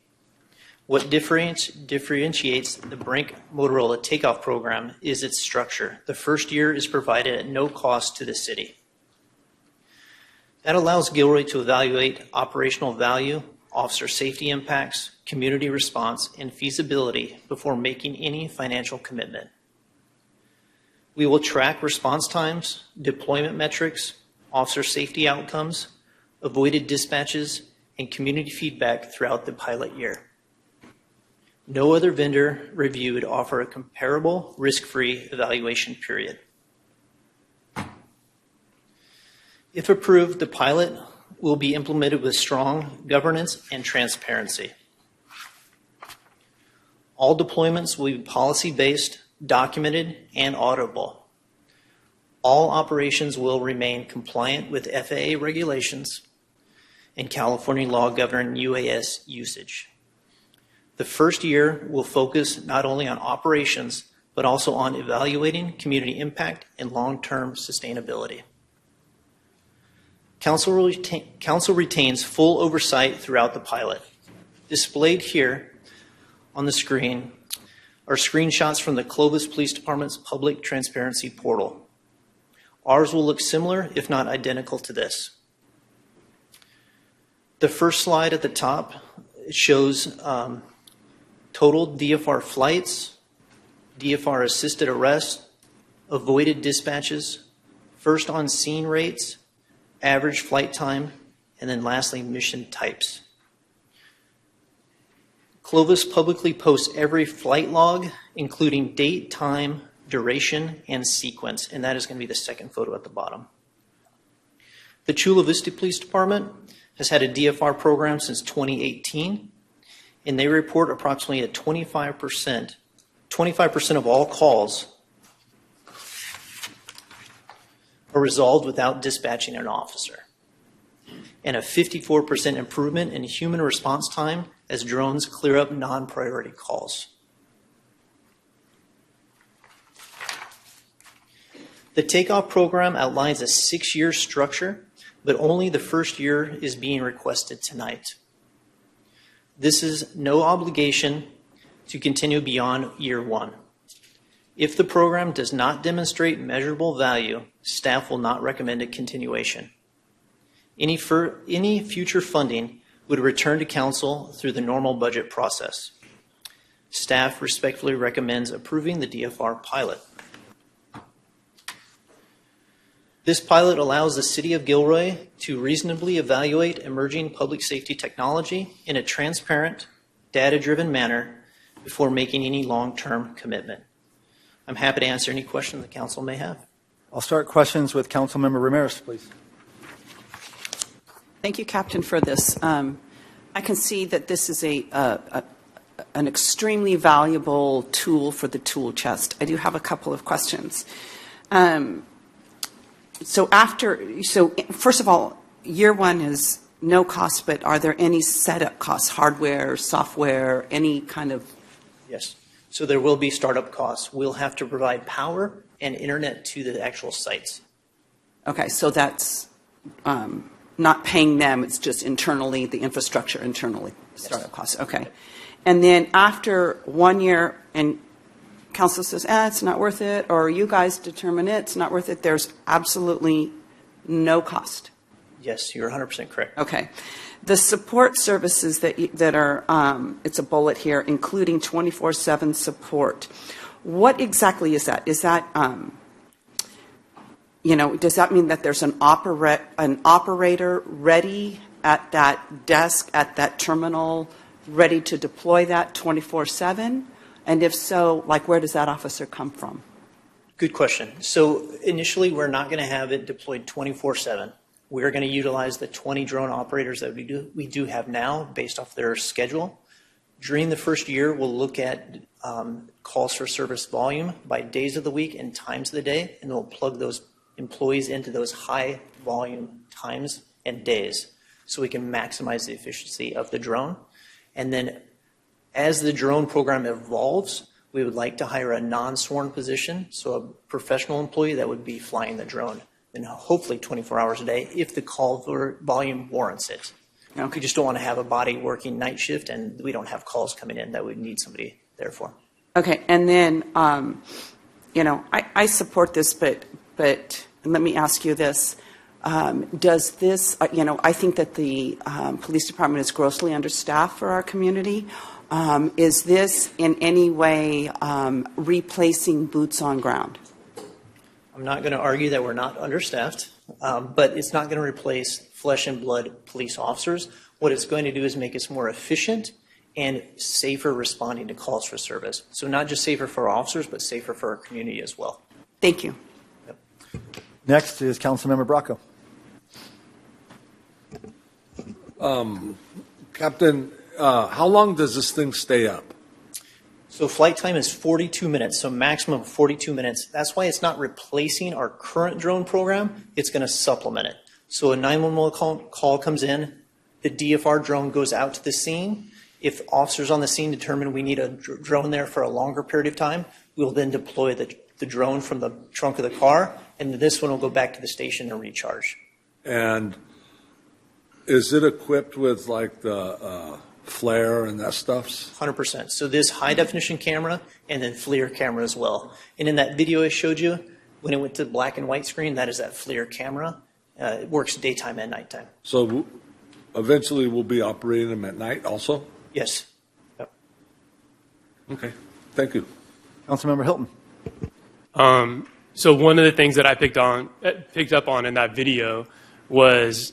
E: What differentiates the Brink Motorola takeoff program is its structure. The first year is provided at no cost to the city. That allows Gilroy to evaluate operational value, officer safety impacts, community response, and feasibility before making any financial commitment. We will track response times, deployment metrics, officer safety outcomes, avoided dispatches, and community feedback throughout the pilot year. No other vendor reviewed offer a comparable risk-free evaluation period. If approved, the pilot will be implemented with strong governance and transparency. All deployments will be policy-based, documented, and auditable. All operations will remain compliant with FAA regulations and California law governing UAS usage. The first year will focus not only on operations, but also on evaluating community impact and long-term sustainability. Council retains full oversight throughout the pilot. Displayed here on the screen are screenshots from the Clovis Police Department's public transparency portal. Ours will look similar, if not identical, to this. The first slide at the top shows total DFR flights, DFR assisted arrests, avoided dispatches, first on scene rates, average flight time, and then lastly, mission types. Clovis publicly posts every flight log, including date, time, duration, and sequence, and that is going to be the second photo at the bottom. The Chula Vista Police Department has had a DFR program since 2018, and they report approximately a 25% of all calls are resolved without dispatching an officer, and a 54% improvement in human response time as drones clear up non-priority calls. The takeoff program outlines a 6-year structure, but only the first year is being requested tonight. This is no obligation to continue beyond year 1. If the program does not demonstrate measurable value, staff will not recommend a continuation. Any future funding would return to council through the normal budget process. Staff respectfully recommends approving the DFR pilot. This pilot allows the City of Gilroy to reasonably evaluate emerging public safety technology in a transparent, data-driven manner before making any long-term commitment. I'm happy to answer any questions the council may have.
D: I'll start questions with Councilmember Ramirez, please.
S: Thank you, Captain, for this. I can see that this is an extremely valuable tool for the tool chest. I do have a couple of questions. So first of all, year 1 is no cost, but are there any setup costs, hardware, software, any kind of?
E: Yes. So there will be startup costs. We'll have to provide power and internet to the actual sites.
S: Okay, so that's not paying them, it's just internally, the infrastructure internally, startup costs. Okay. And then after 1 year, and council says, it's not worth it, or you guys determine it's not worth it, there's absolutely no cost.
E: Yes, you're 100% correct.
S: Okay. The support services that are, it's a bullet here, including 24/7 support. What exactly is that? Is that, does that mean that there's an operator ready at that desk, at that terminal, ready to deploy that 24/7? And if so, where does that officer come from?
E: Good question. So initially, we're not going to have it deployed 24/7. We're going to utilize the 20 drone operators that we do have now based off their schedule. During the first year, we'll look at calls for service volume by days of the week and times of the day, and we'll plug those employees into those high volume times and days so we can maximize the efficiency of the drone. And then as the drone program evolves, we would like to hire a non-sworn position, so a professional employee that would be flying the drone, and hopefully 24 hours a day if the call volume warrants it. Okay. We just don't want to have a body working night shift and we don't have calls coming in that we need somebody there for.
S: Okay, and then, I support this, but let me ask you this. Does this, I think that the police department is grossly understaffed for our community. Is this in any way replacing boots on ground?
E: I'm not going to argue that we're not understaffed, but it's not going to replace flesh and blood police officers. What it's going to do is make us more efficient and safer responding to calls for service. So not just safer for our officers, but safer for our community as well.
S: Thank you.
E: Yep.
D: Next is Councilmember Bracco.
B: Captain, how long does this thing stay up?
E: So flight time is 42 minutes, so maximum of 42 minutes. That's why it's not replacing our current drone program. It's going to supplement it. So a 911 call comes in, the DFR drone goes out to the scene. If officers on the scene determine we need a drone there for a longer period of time, we'll then deploy the drone from the trunk of the car, and this one will go back to the station and recharge.
B: And is it equipped with like the flare and that stuff?
E: 100%. So this high definition camera and then FLIR camera as well. And in that video I showed you, when it went to black and white screen, that is that FLIR camera. It works daytime and nighttime.
B: So eventually we'll be operating them at night also?
E: Yes. Yep.
B: Okay. Thank you.
D: Councilmember Hilton.
R: So one of the things that I picked up on in that video was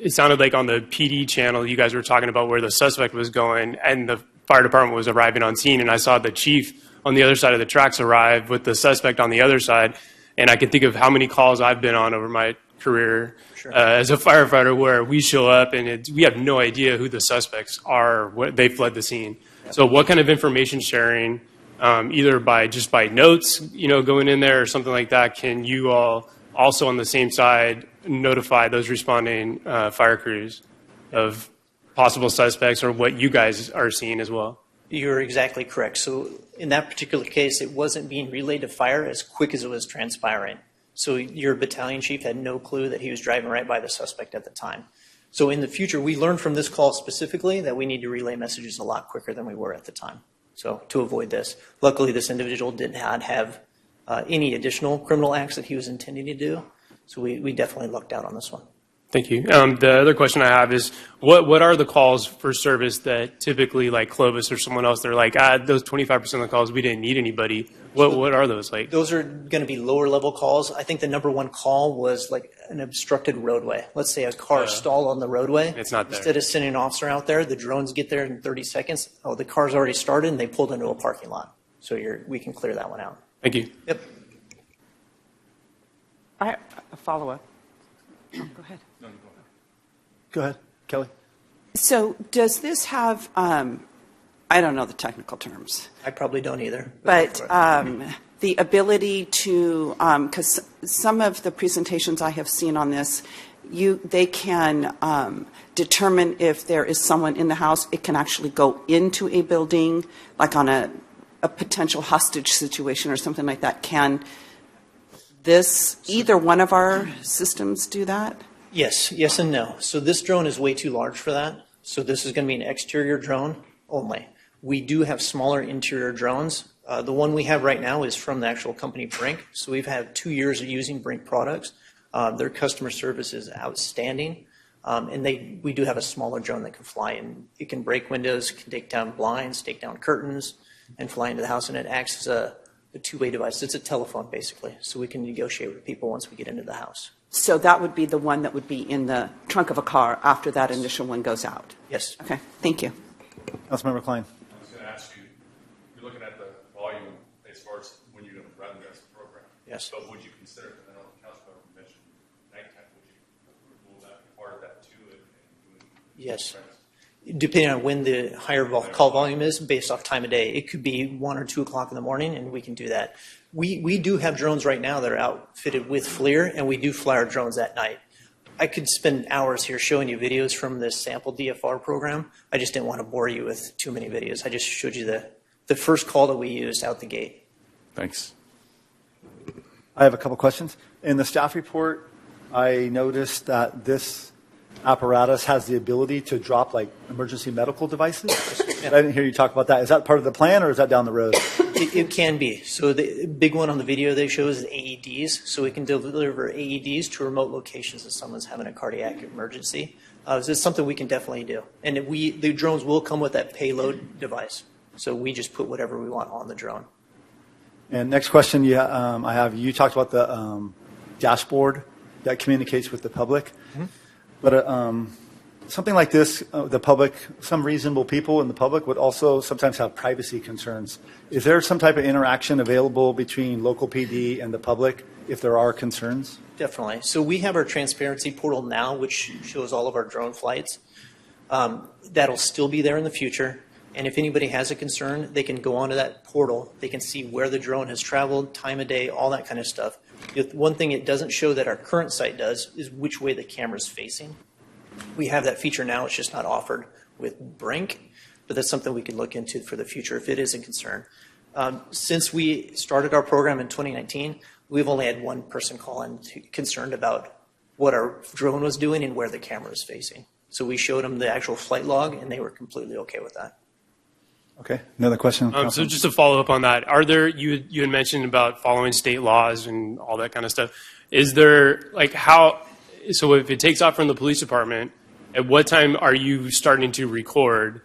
R: it sounded like on the PD channel you guys were talking about where the suspect was going and the fire department was arriving on scene, and I saw the chief on the other side of the tracks arrive with the suspect on the other side, and I can think of how many calls I've been on over my career as a firefighter where we show up and we have no idea who the suspects are, they fled the scene. So what kind of information sharing, either by notes, going in there or something like that, can you all also on the same side notify those responding fire crews of possible suspects or what you guys are seeing as well?
E: You're exactly correct. So in that particular case, it wasn't being relayed to fire as quick as it was transpiring. So your battalion chief had no clue that he was driving right by the suspect at the time. So in the future, we learned from this call specifically that we need to relay messages a lot quicker than we were at the time. So to avoid this, luckily this individual did not have any additional criminal acts that he was intending to do. So we definitely lucked out on this one.
R: Thank you. The other question I have is, what are the calls for service that typically, like Clovis or someone else, they're like, those 25% of the calls, we didn't need anybody. What are those like?
E: Those are going to be lower level calls. I think the number one call was like an obstructed roadway. Let's say a car stalled on the roadway.
R: It's not there.
E: Instead of sending an officer out there, the drones get there in 30 seconds. Oh, the car's already started and they pulled into a parking lot. So we can clear that one out.
R: Thank you.
E: Yep.
S: I have a follow-up. Go ahead.
D: Go ahead, Kelly.
S: So does this have, I don't know the technical terms.
E: I probably don't either.
S: But the ability to, because some of the presentations I have seen on this, they can determine if there is someone in the house. It can actually go into a building, like on a potential hostage situation or something like that. Can either one of our systems do that?
E: Yes and no. So this drone is way too large for that. So this is going to be an exterior drone only. We do have smaller interior drones. The one we have right now is from the actual company Brink. So we've had 2 years of using Brink products. Their customer service is outstanding. And we do have a smaller drone that can fly, and it can break windows, can take down blinds, take down curtains, and fly into the house. And it acts as a two-way device. It's a telephone, basically. So we can negotiate with people once we get into the house.
S: So that would be the one that would be in the trunk of a car after that initial one goes out?
E: Yes.
S: Okay, thank you.
D: Councilmember Klein.
T: I was going to ask you, you're looking at the volume as far as when you're going to run this program.
E: Yes.
T: But would you consider, because I know the councilmember mentioned nighttime, will that be part of that too?
E: Yes. Depending on when the higher call volume is, based off time of day, it could be 1 or 2 o'clock in the morning, and we can do that. We do have drones right now that are outfitted with FLIR, and we do fly our drones at night. I could spend hours here showing you videos from this sample DFR program. I just didn't want to bore you with too many videos. I just showed you the first call that we used out the gate.
T: Thanks.
D: I have a couple questions. In the staff report, I noticed that this apparatus has the ability to drop like emergency medical devices. I didn't hear you talk about that. Is that part of the plan or is that down the road?
E: It can be. So the big one on the video they show is AEDs. So we can deliver AEDs to remote locations if someone's having a cardiac emergency. So it's something we can definitely do. And the drones will come with that payload device. So we just put whatever we want on the drone.
D: And next question I have, you talked about the dashboard that communicates with the public. Mm-hmm. But something like this, the public, some reasonable people in the public would also sometimes have privacy concerns. Is there some type of interaction available between local PD and the public if there are concerns?
E: Definitely. So we have our transparency portal now, which shows all of our drone flights. That'll still be there in the future. And if anybody has a concern, they can go onto that portal. They can see where the drone has traveled, time of day, all that kind of stuff. One thing it doesn't show that our current site does is which way the camera's facing. We have that feature now. It's just not offered with Brink, but that's something we can look into for the future if it is a concern. Since we started our program in 2019, we've only had one person call in concerned about what our drone was doing and where the camera is facing. So we showed them the actual flight log, and they were completely okay with that.
D: Okay, another question?
R: So just to follow up on that, are there, you had mentioned about following state laws and all that kind of stuff. Is there, like, so if it takes off from the police department, at what time are you starting to record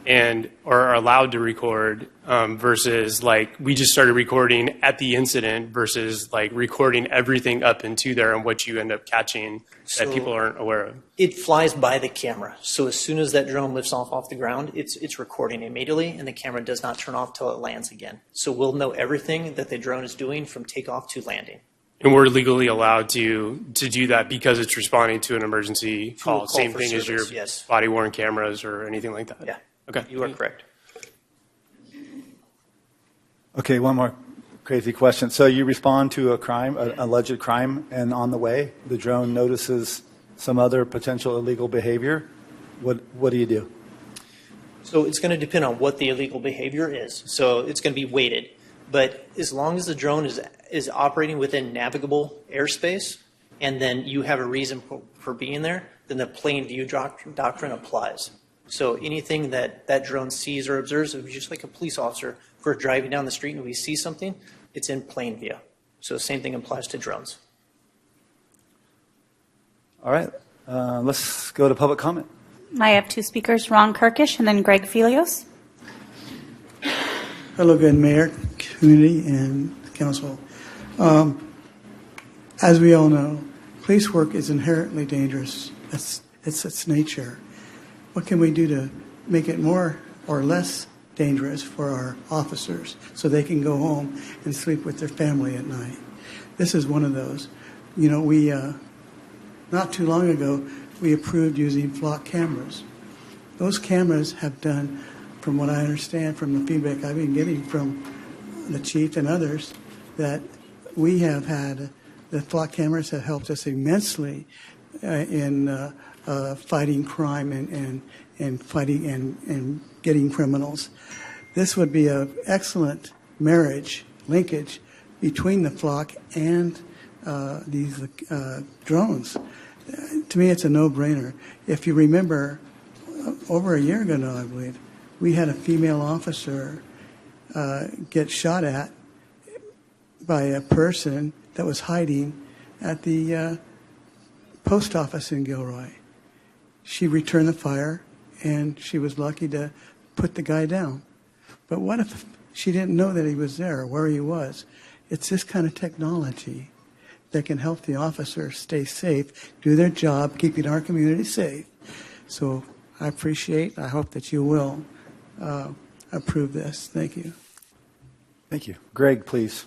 R: or are allowed to record versus, like, we just started recording at the incident versus, like, recording everything up into there and what you end up catching that people aren't aware of?
E: It flies by the camera. So as soon as that drone lifts off the ground, it's recording immediately, and the camera does not turn off till it lands again. So we'll know everything that the drone is doing from takeoff to landing.
R: And we're legally allowed to do that because it's responding to an emergency call. Same thing as your body-worn cameras or anything like that?
E: Yeah.
R: Okay.
E: You are correct.
D: Okay, one more crazy question. So you respond to a crime, an alleged crime, and on the way, the drone notices some other potential illegal behavior. What do you do?
E: So it's going to depend on what the illegal behavior is. So it's going to be weighted. But as long as the drone is operating within navigable airspace, and then you have a reason for being there, then the plain view doctrine applies. So anything that drone sees or observes, it would be just like a police officer. If we're driving down the street and we see something, it's in plain view. So the same thing applies to drones.
D: All right, let's go to public comment.
A: I have two speakers, Ron Kirkish and then Greg Felios.
L: Hello, good mayor, community, and council. As we all know, police work is inherently dangerous. It's its nature. What can we do to make it more or less dangerous for our officers so they can go home and sleep with their family at night? This is one of those. You know, we not too long ago, we approved using flock cameras. Those cameras have done, from what I understand from the feedback I've been getting from the chief and others, that we have had, the flock cameras have helped us immensely in fighting crime and fighting and getting criminals. This would be an excellent linkage between the flock and these drones. To me, it's a no-brainer. If you remember, over a year ago now, I believe, we had a female officer get shot at by a person that was hiding at the post office in Gilroy. She returned the fire, and she was lucky to put the guy down. But what if she didn't know that he was there or where he was? It's this kind of technology that can help the officers stay safe, do their job, keeping our community safe. So I hope that you will approve this. Thank you.
D: Thank you. Greg, please.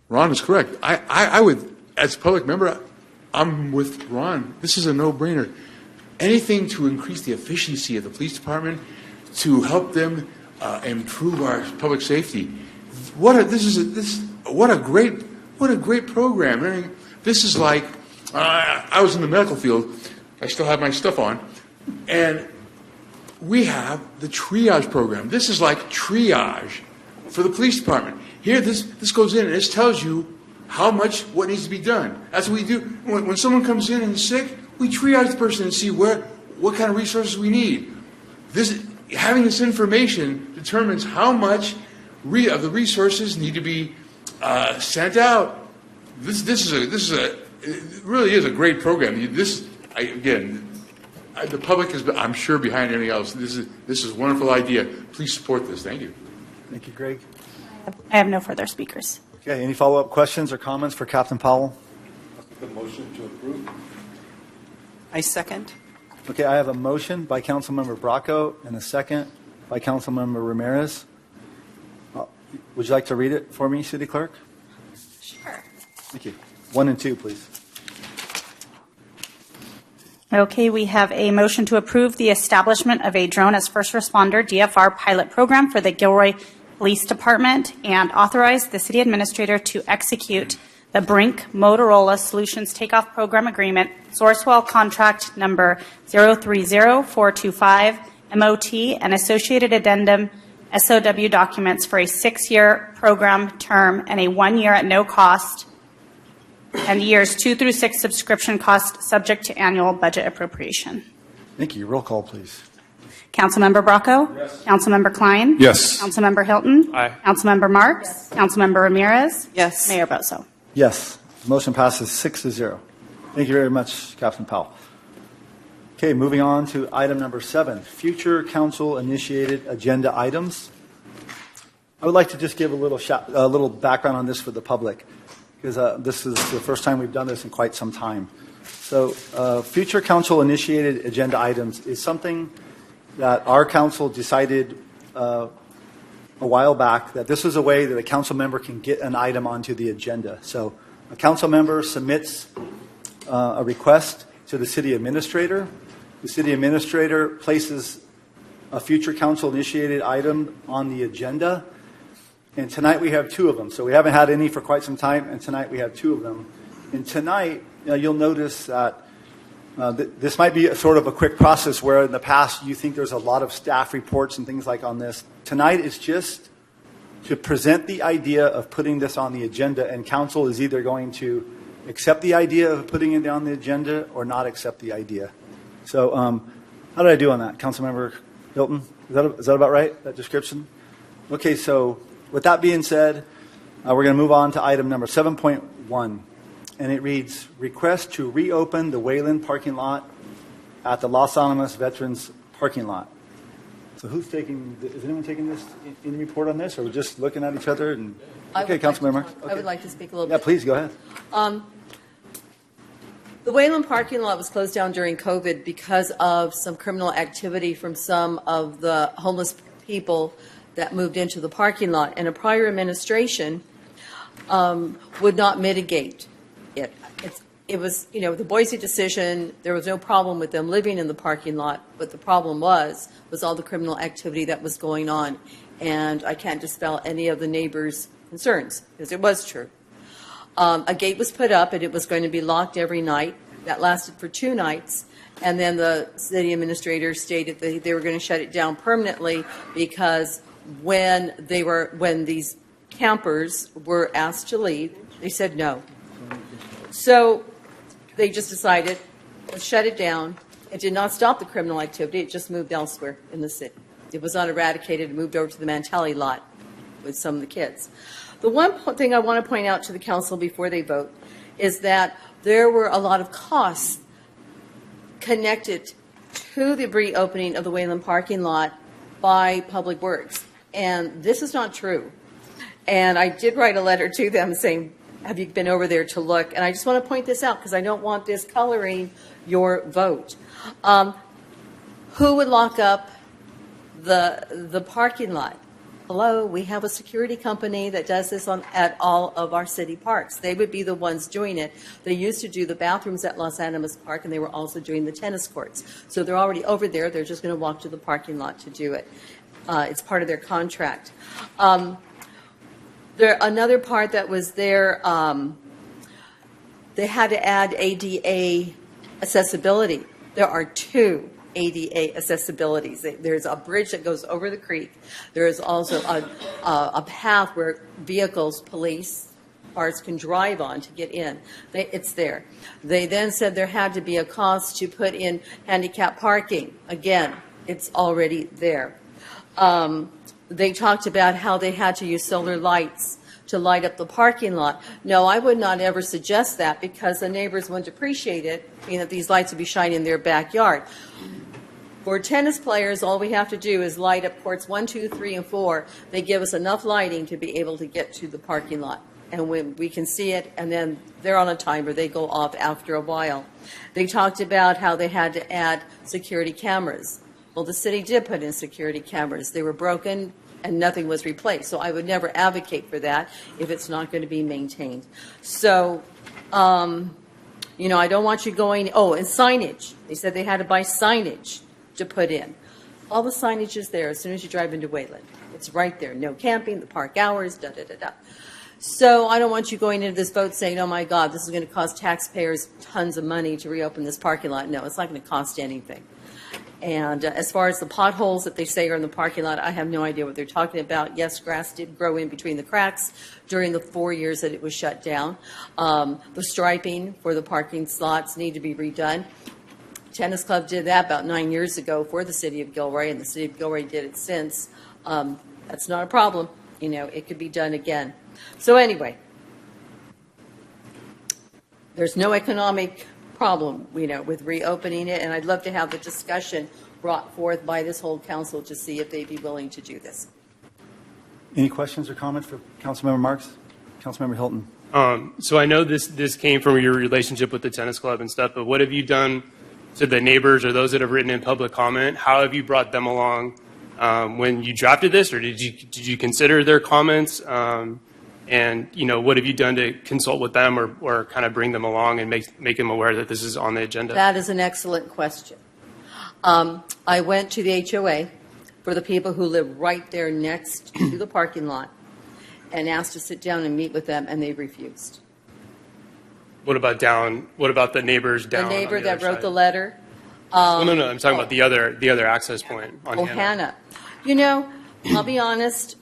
K: Ron is correct. I would, as a public member, I'm with Ron. This is a no-brainer. Anything to increase the efficiency of the police department, to help them improve our public safety. What a great program. I mean, this is like I was in the medical field. I still have my stuff on, and we have the triage program. This is like triage for the police department. Here, this goes in and this tells you what needs to be done. That's what we do. When someone comes in and is sick, we triage the person and see what kind of resources we need. Having this information determines how much of the resources need to be sent out. It really is a great program. The public is, I'm sure, behind anything else. This is a wonderful idea. Please support this. Thank you.
D: Thank you, Greg.
A: I have no further speakers.
D: Okay, any follow-up questions or comments for Captain Powell?
B: The motion to approve.
S: I second.
D: Okay, I have a motion by Councilmember Bracco and a second by Councilmember Ramirez. Would you like to read it for me, City Clerk?
A: Sure.
D: Thank you. 1 and 2, please.
A: Okay, we have a motion to approve the establishment of a drone as first responder DFR pilot program for the Gilroy Police Department and authorize the city administrator to execute the Brink Motorola Solutions Takeoff Program Agreement, Sourcewell Contract Number 030425 MOT, and associated addendum SOW documents for a 6-year program term and a 1 year at no cost, and years 2 through 6 subscription cost subject to annual budget appropriation.
D: Thank you. Roll call, please.
A: Councilmember Bracco? Yes. Councilmember Klein?
T: Yes.
A: Councilmember Hilton?
R: Aye.
A: Councilmember Marks? Yes. Councilmember Ramirez?
S: Yes.
A: Mayor Bozo?
D: Yes. Motion passes 6-0. Thank you very much, Captain Powell. Okay, moving on to item number 7, future council-initiated agenda items. I would like to just give a little background on this for the public, because this is the first time we've done this in quite some time. So future council-initiated agenda items is something that our council decided a while back that this is a way that a council member can get an item onto the agenda. So a council member submits a request to the city administrator. The city administrator places a future council-initiated item on the agenda. And tonight we have 2 of them. So we haven't had any for quite some time, and tonight we have 2 of them. And tonight, you'll notice that this might be sort of a quick process where in the past you think there's a lot of staff reports and things like on this. Tonight is just to present the idea of putting this on the agenda, and council is either going to accept the idea of putting it on the agenda or not accept the idea. So how did I do on that? Councilmember Hilton? Is that about right, that description? Okay, so with that being said, we're going to move on to item number 7.1. And it reads, request to reopen the Wayland parking lot at the Los Alamos Veterans parking lot. So is anyone taking this in report on this, or we're just looking at each other? And okay, Councilmember.
Q: I would like to speak a little bit.
D: Yeah, please, go ahead.
Q: The Wayland parking lot was closed down during COVID because of some criminal activity from some of the homeless people that moved into the parking lot, and a prior administration would not mitigate it. It was, the Boise decision, there was no problem with them living in the parking lot, but the problem was all the criminal activity that was going on. And I can't dispel any of the neighbors' concerns, because it was true. A gate was put up, and it was going to be locked every night. That lasted for 2 nights. And then the city administrator stated that they were going to shut it down permanently, because when these campers were asked to leave, they said no. So they just decided, let's shut it down. It did not stop the criminal activity. It just moved elsewhere in the city. It was not eradicated. It moved over to the Mantelli lot with some of the kids. The one thing I want to point out to the council before they vote is that there were a lot of costs connected to the reopening of the Wayland parking lot by Public Works. And this is not true. And I did write a letter to them saying, have you been over there to look? And I just want to point this out because I don't want this coloring your vote. Who would lock up the parking lot? Hello, we have a security company that does this at all of our city parks. They would be the ones doing it. They used to do the bathrooms at Los Alamos Park, and they were also doing the tennis courts. So they're already over there. They're just going to walk to the parking lot to do it. It's part of their contract. Another part that was there, they had to add ADA accessibility. There are 2 ADA accessibilities. There's a bridge that goes over the creek. There is also a path where vehicles, police cars can drive on to get in. It's there. They then said there had to be a cost to put in handicap parking. Again, it's already there. They talked about how they had to use solar lights to light up the parking lot. No, I would not ever suggest that, because the neighbors wouldn't appreciate it, being that these lights would be shining in their backyard. For tennis players, all we have to do is light up courts 1, 2, 3, and 4. They give us enough lighting to be able to get to the parking lot. And when we can see it, and then they're on a timer. They go off after a while. They talked about how they had to add security cameras. Well, the city did put in security cameras. They were broken, and nothing was replaced. So I would never advocate for that if it's not going to be maintained. So, I don't want you going, and signage. They said they had to buy signage to put in. All the signage is there as soon as you drive into Wayland. It's right there. No camping, the park hours, da-da-da-da. So I don't want you going into this vote saying, oh my God, this is going to cost taxpayers tons of money to reopen this parking lot. No, it's not going to cost anything. And as far as the potholes that they say are in the parking lot, I have no idea what they're talking about. Yes, grass did grow in between the cracks during the 4 years that it was shut down. The striping for the parking slots need to be redone. Tennis Club did that about 9 years ago for the city of Gilroy, and the city of Gilroy did it since. That's not a problem. You know, it could be done again. So anyway, there's no economic problem, you know, with reopening it, and I'd love to have the discussion brought forth by this whole council to see if they'd be willing to do this.
D: Any questions or comments for Councilmember Marks? Councilmember Hilton.
R: So I know this came from your relationship with the tennis club and stuff, but what have you done to the neighbors or those that have written in public comment? How have you brought them along when you drafted this, or did you consider their comments? And, you know, what have you done to consult with them or kind of bring them along and make them aware that this is on the agenda?
Q: That is an excellent question. I went to the HOA for the people who live right there next to the parking lot and asked to sit down and meet with them, and they refused.
R: What about the neighbors down?
Q: The neighbor
R: on the
Q: that
R: other
Q: wrote
R: side?
Q: the letter.
R: No, I'm talking about the other access point on
Q: Oh,
R: Hannah.
Q: Hannah. You know, I'll be honest,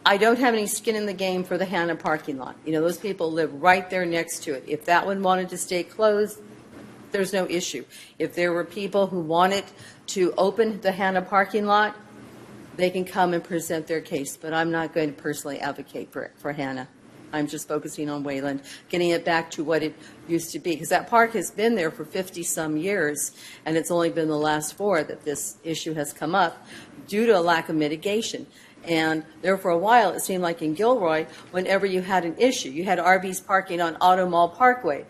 Q: I don't have any skin in the game for the Hannah parking lot. You know, those people live right there next to it. If that one wanted to stay closed, there's no issue. If there were people who wanted to open the Hannah parking lot, they can come and present their case. But I'm not going to personally advocate for Hannah. I'm just focusing on Wayland, getting it back to what it used to be. Because that park has been there for 50-some years, and it's only been the last 4 that this issue has come up due to a lack of mitigation. And there for a while, it seemed like in Gilroy, whenever you had an issue, you had RVs parking on Auto Mall Parkway.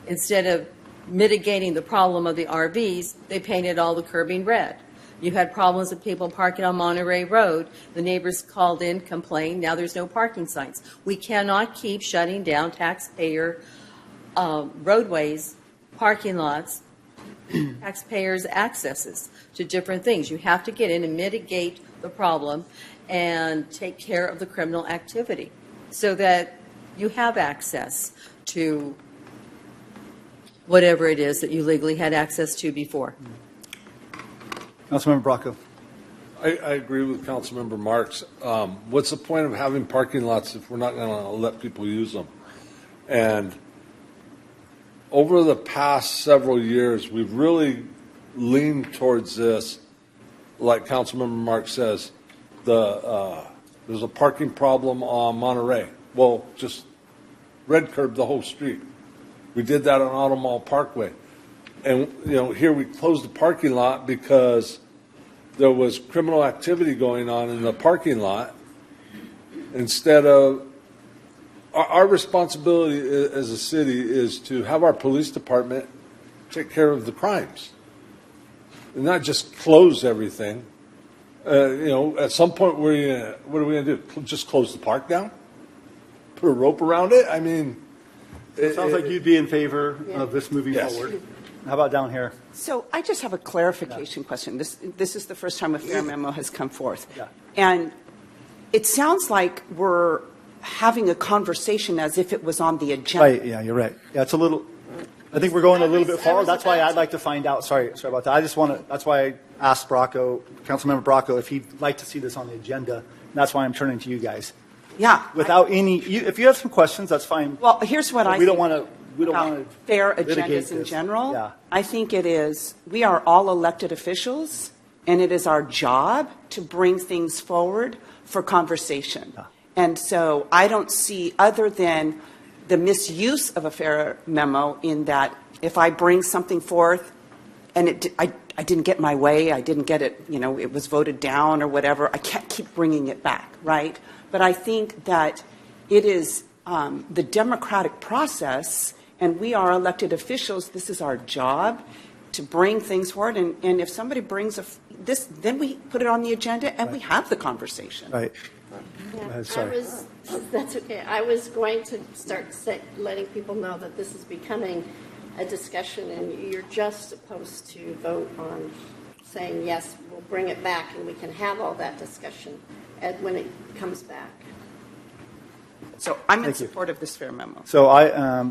Q: Instead of mitigating the problem of the RVs, they painted all the curbing red. You had problems with people parking on Monterey Road. The neighbors called in, complained. Now there's no parking signs. We cannot keep shutting down taxpayer roadways, parking lots, taxpayers' accesses to different things. You have to get in and mitigate the problem and take care of the criminal activity so that you have access to whatever it is that you legally had access to before.
D: Councilmember Bracco.
B: I agree with Councilmember Marks. What's the point of having parking lots if we're not going to let people use them? And over the past several years, we've really leaned towards this, like Councilmember Marks says, there's a parking problem on Monterey. Well, just red curb the whole street. We did that on Auto Mall Parkway. And, you know, here we closed the parking lot because there was criminal activity going on in the parking lot. Instead of, our responsibility as a city is to have our police department take care of the crimes. And not just close everything. You know, at some point, what are we going to do? Just close the park down? Put a rope around it? I mean...
D: It sounds like you'd be in favor of this moving forward. How about down here?
S: So I just have a clarification question. This is the first time a fair memo has come forth.
D: Yeah.
S: And it sounds like we're having a conversation as if it was on the agenda.
D: Right, yeah, you're right. Yeah, it's a little, I think we're going a little bit forward. That's why I'd like to find out, sorry about that. I just want to, that's why I asked Bracco, Councilmember Bracco, if he'd like to see this on the agenda. And that's why I'm turning to you guys.
S: Yeah.
D: Without if you have some questions, that's fine.
S: Well, here's what I
D: We don't
S: think
D: want to
S: fair
D: litigate
S: agendas in
D: this.
S: general.
D: Yeah.
S: I think it is, we are all elected officials, and it is our job to bring things forward for conversation.
D: Yeah.
S: And so I don't see, other than the misuse of a fair memo, in that if I bring something forth and I didn't get my way, I didn't get it, you know, it was voted down or whatever, I can't keep bringing it back, right? But I think that it is the democratic process, and we are elected officials. This is our job to bring things forward. And if somebody brings this, then we put it on the agenda and we have the conversation.
D: Right.
C: Yeah,
D: Sorry.
C: that's okay. I was going to start letting people know that this is becoming a discussion, and you're just supposed to vote on saying, yes, we'll bring it back, and we can have all that discussion when it comes back.
S: So I'm in support of this fair memo.
D: So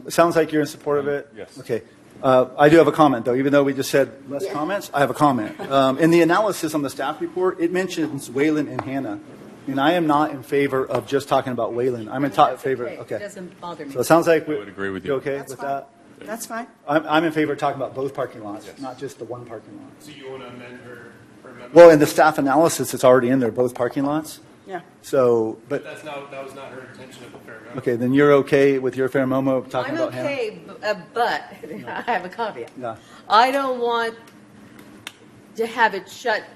D: it sounds like you're in support of it?
T: Yes.
D: Okay. I do have a comment, though. Even though we just said less comments, I have a comment. In the analysis on the staff report, it mentions Wayland and Hannah. And I am not in favor of just talking about Wayland. I'm in favor. Okay.
Q: It doesn't bother me.
D: So it sounds like
T: I would agree with you.
D: Okay with that?
S: That's fine.
D: I'm in favor of talking about both parking lots, not just the one parking lot.
R: So you want to amend her amendment?
D: Well, in the staff analysis, it's already in there, both parking lots.
S: Yeah.
D: So, but
R: that was not her intention of the fair memo.
D: okay, then you're okay with your fair memo talking
Q: I'm
D: about Hannah?
Q: okay, but I have a caveat.
D: Yeah.
Q: I don't want to have it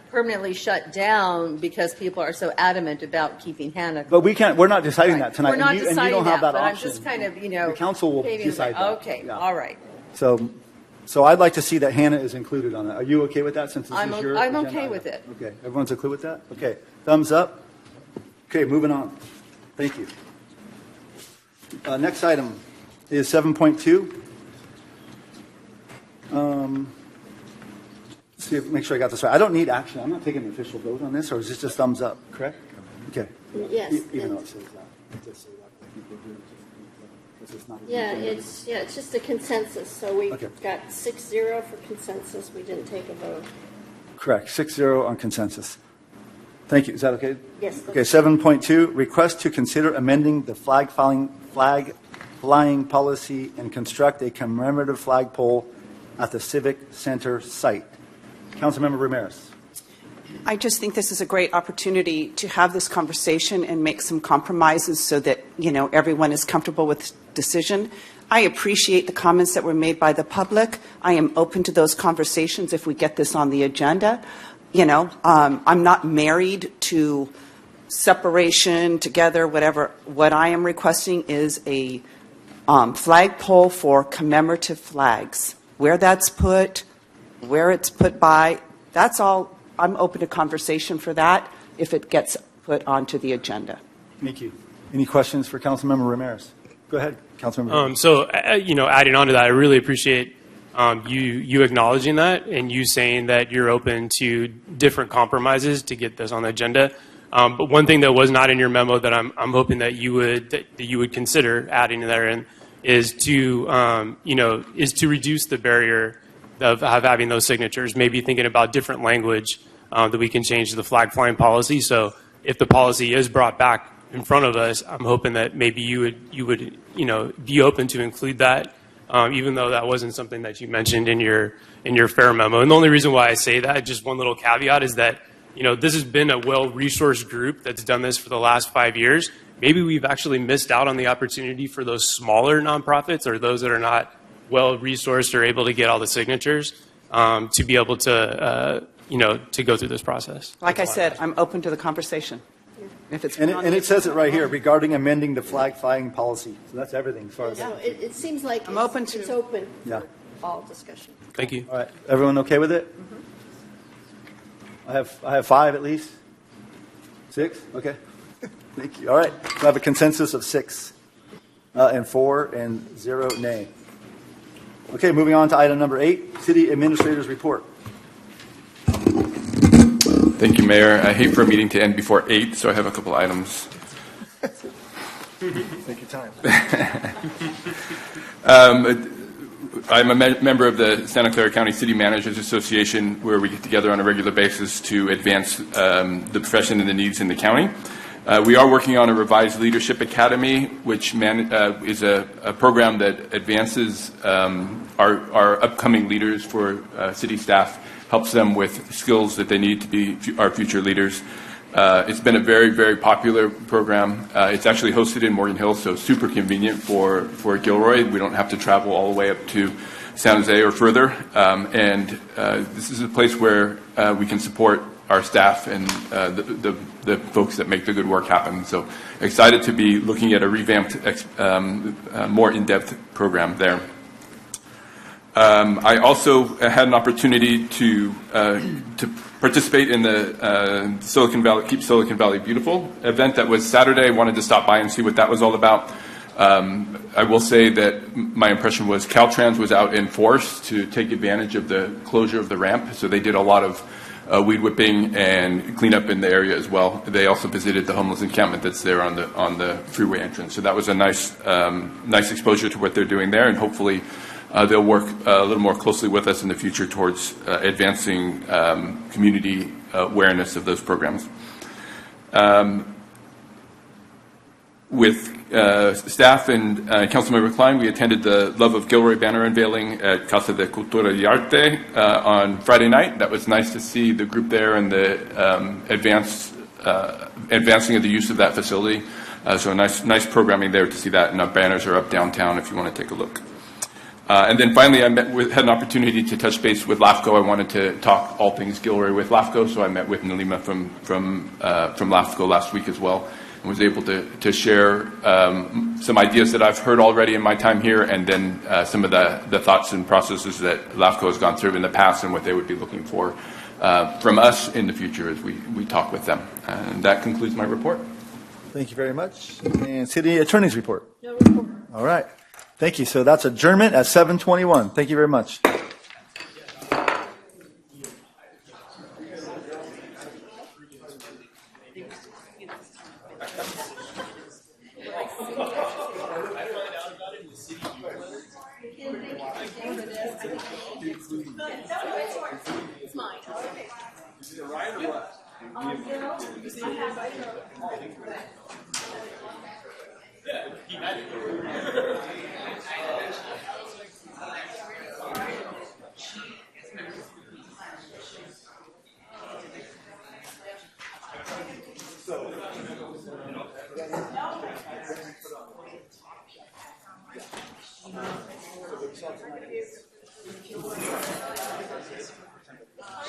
Q: permanently shut down because people are so adamant about keeping Hannah.
D: But we're not deciding that tonight.
Q: We're not
D: and you
Q: deciding
D: don't have that
Q: but
D: option.
Q: I'm just kind of,
D: The council will
Q: paving the
D: decide
Q: way.
D: that.
Q: Okay,
D: Yeah.
Q: all right.
D: So I'd like to see that Hannah is included on that. Are you okay with that since this is your
Q: I'm
D: agenda
Q: okay
D: item?
Q: with it.
D: Okay, everyone's okay with that? Okay, thumbs up. Okay, moving on. Thank you. Next item is 7.2. Make sure I got this right. I don't need action. I'm not taking an official vote on this, or is this just thumbs up, correct? Okay.
C: Yes.
D: Even though it says that. It does say that. I think we're doing it just, it's not a
C: Yeah,
D: definitive.
C: it's just a consensus, so we
D: Okay.
C: got 6-0 for consensus, we didn't take a vote.
D: Correct, 6-0 on consensus. Thank you. Is that okay?
C: Yes.
D: Okay, 7.2, request to consider amending the flag flying policy and construct a commemorative flagpole at the Civic Center site. Councilmember Ramirez.
S: I just think this is a great opportunity to have this conversation and make some compromises so that, everyone is comfortable with the decision. I appreciate the comments that were made by the public. I am open to those conversations if we get this on the agenda. I'm not married to separation, together, whatever. What I am requesting is a flagpole for commemorative flags. Where that's put, where it's put by, that's all. I'm open to conversation for that if it gets put onto the agenda.
D: Thank you. Any questions for Councilmember Ramirez? Go ahead, Councilmember Ramirez.
R: So, adding on to that, I really appreciate you acknowledging that and you saying that you're open to different compromises to get this on the agenda. But one thing that was not in your memo that I'm hoping that you would consider adding therein is to reduce the barrier of having those signatures. Maybe thinking about different language that we can change to the flag flying policy. So if the policy is brought back in front of us, I'm hoping that maybe you would be open to include that. Even though that wasn't something that you mentioned in your fair memo. And the only reason why I say that, just one little caveat, is that this has been a well-resourced group that's done this for the last 5 years. Maybe we've actually missed out on the opportunity for those smaller nonprofits or those that are not well-resourced or able to get all the signatures to be able to go through this process.
S: Like I said, I'm open to the conversation. If it's
D: And it says it right here regarding amending the flag flying policy. So that's everything as far as
C: So it seems like it's open
D: Yeah.
C: for all discussion.
R: Thank you.
D: All right. Everyone okay with it? I have 5 at least. 6? Okay. Thank you. All right. So I have a consensus of 6 and 4 and 0 nay. Okay, moving on to item number 8, City Administrator's Report.
T: Thank you, Mayor. I hate for a meeting to end before 8, so I have a couple items.
D: Take your time.
T: I'm a member of the Santa Clara County City Managers Association, where we get together on a regular basis to advance the profession and the needs in the county. We are working on a revised leadership academy, which is a program that advances our upcoming leaders for city staff, helps them with skills that they need to be our future leaders. It's been a very, very popular program. It's actually hosted in Morgan Hill, so super convenient for Gilroy. We don't have to travel all the way up to San Jose or further. This is a place where we can support our staff and the folks that make the good work happen. So excited to be looking at a revamped, more in-depth program there. I also had an opportunity to participate in the Silicon Valley Keep Silicon Valley Beautiful event that was Saturday. I wanted to stop by and see what that was all about. I will say that my impression was Caltrans was out in force to take advantage of the closure of the ramp, so they did a lot of weed whipping and cleanup in the area as well. They also visited the homeless encampment that's there on the freeway entrance. So that was a nice exposure to what they're doing there, and hopefully they'll work a little more closely with us in the future towards advancing community awareness of those programs. With staff and Councilmember Klein, we attended the Love of Gilroy banner unveiling at Casa de Cultura y Arte on Friday night. That was nice to see the group there and the advancing of the use of that facility. So nice programming there to see that, and our banners are up downtown if you want to take a look. And then finally, I had an opportunity to touch base with LAFCO. I wanted to talk all things Gilroy with LAFCO, so I met with Nalima from LAFCO last week as well, and was able to share some ideas that I've heard already in my time here, and then some of the thoughts and processes that LAFCO has gone through in the past and what they would be looking for from us in the future as we talk with them. And that concludes my report.
D: Thank you very much. And City Attorney's report. No report. All right. Thank you. So that's adjournment at 7:21. Thank you very much.
C: It's mine. Is it right or what?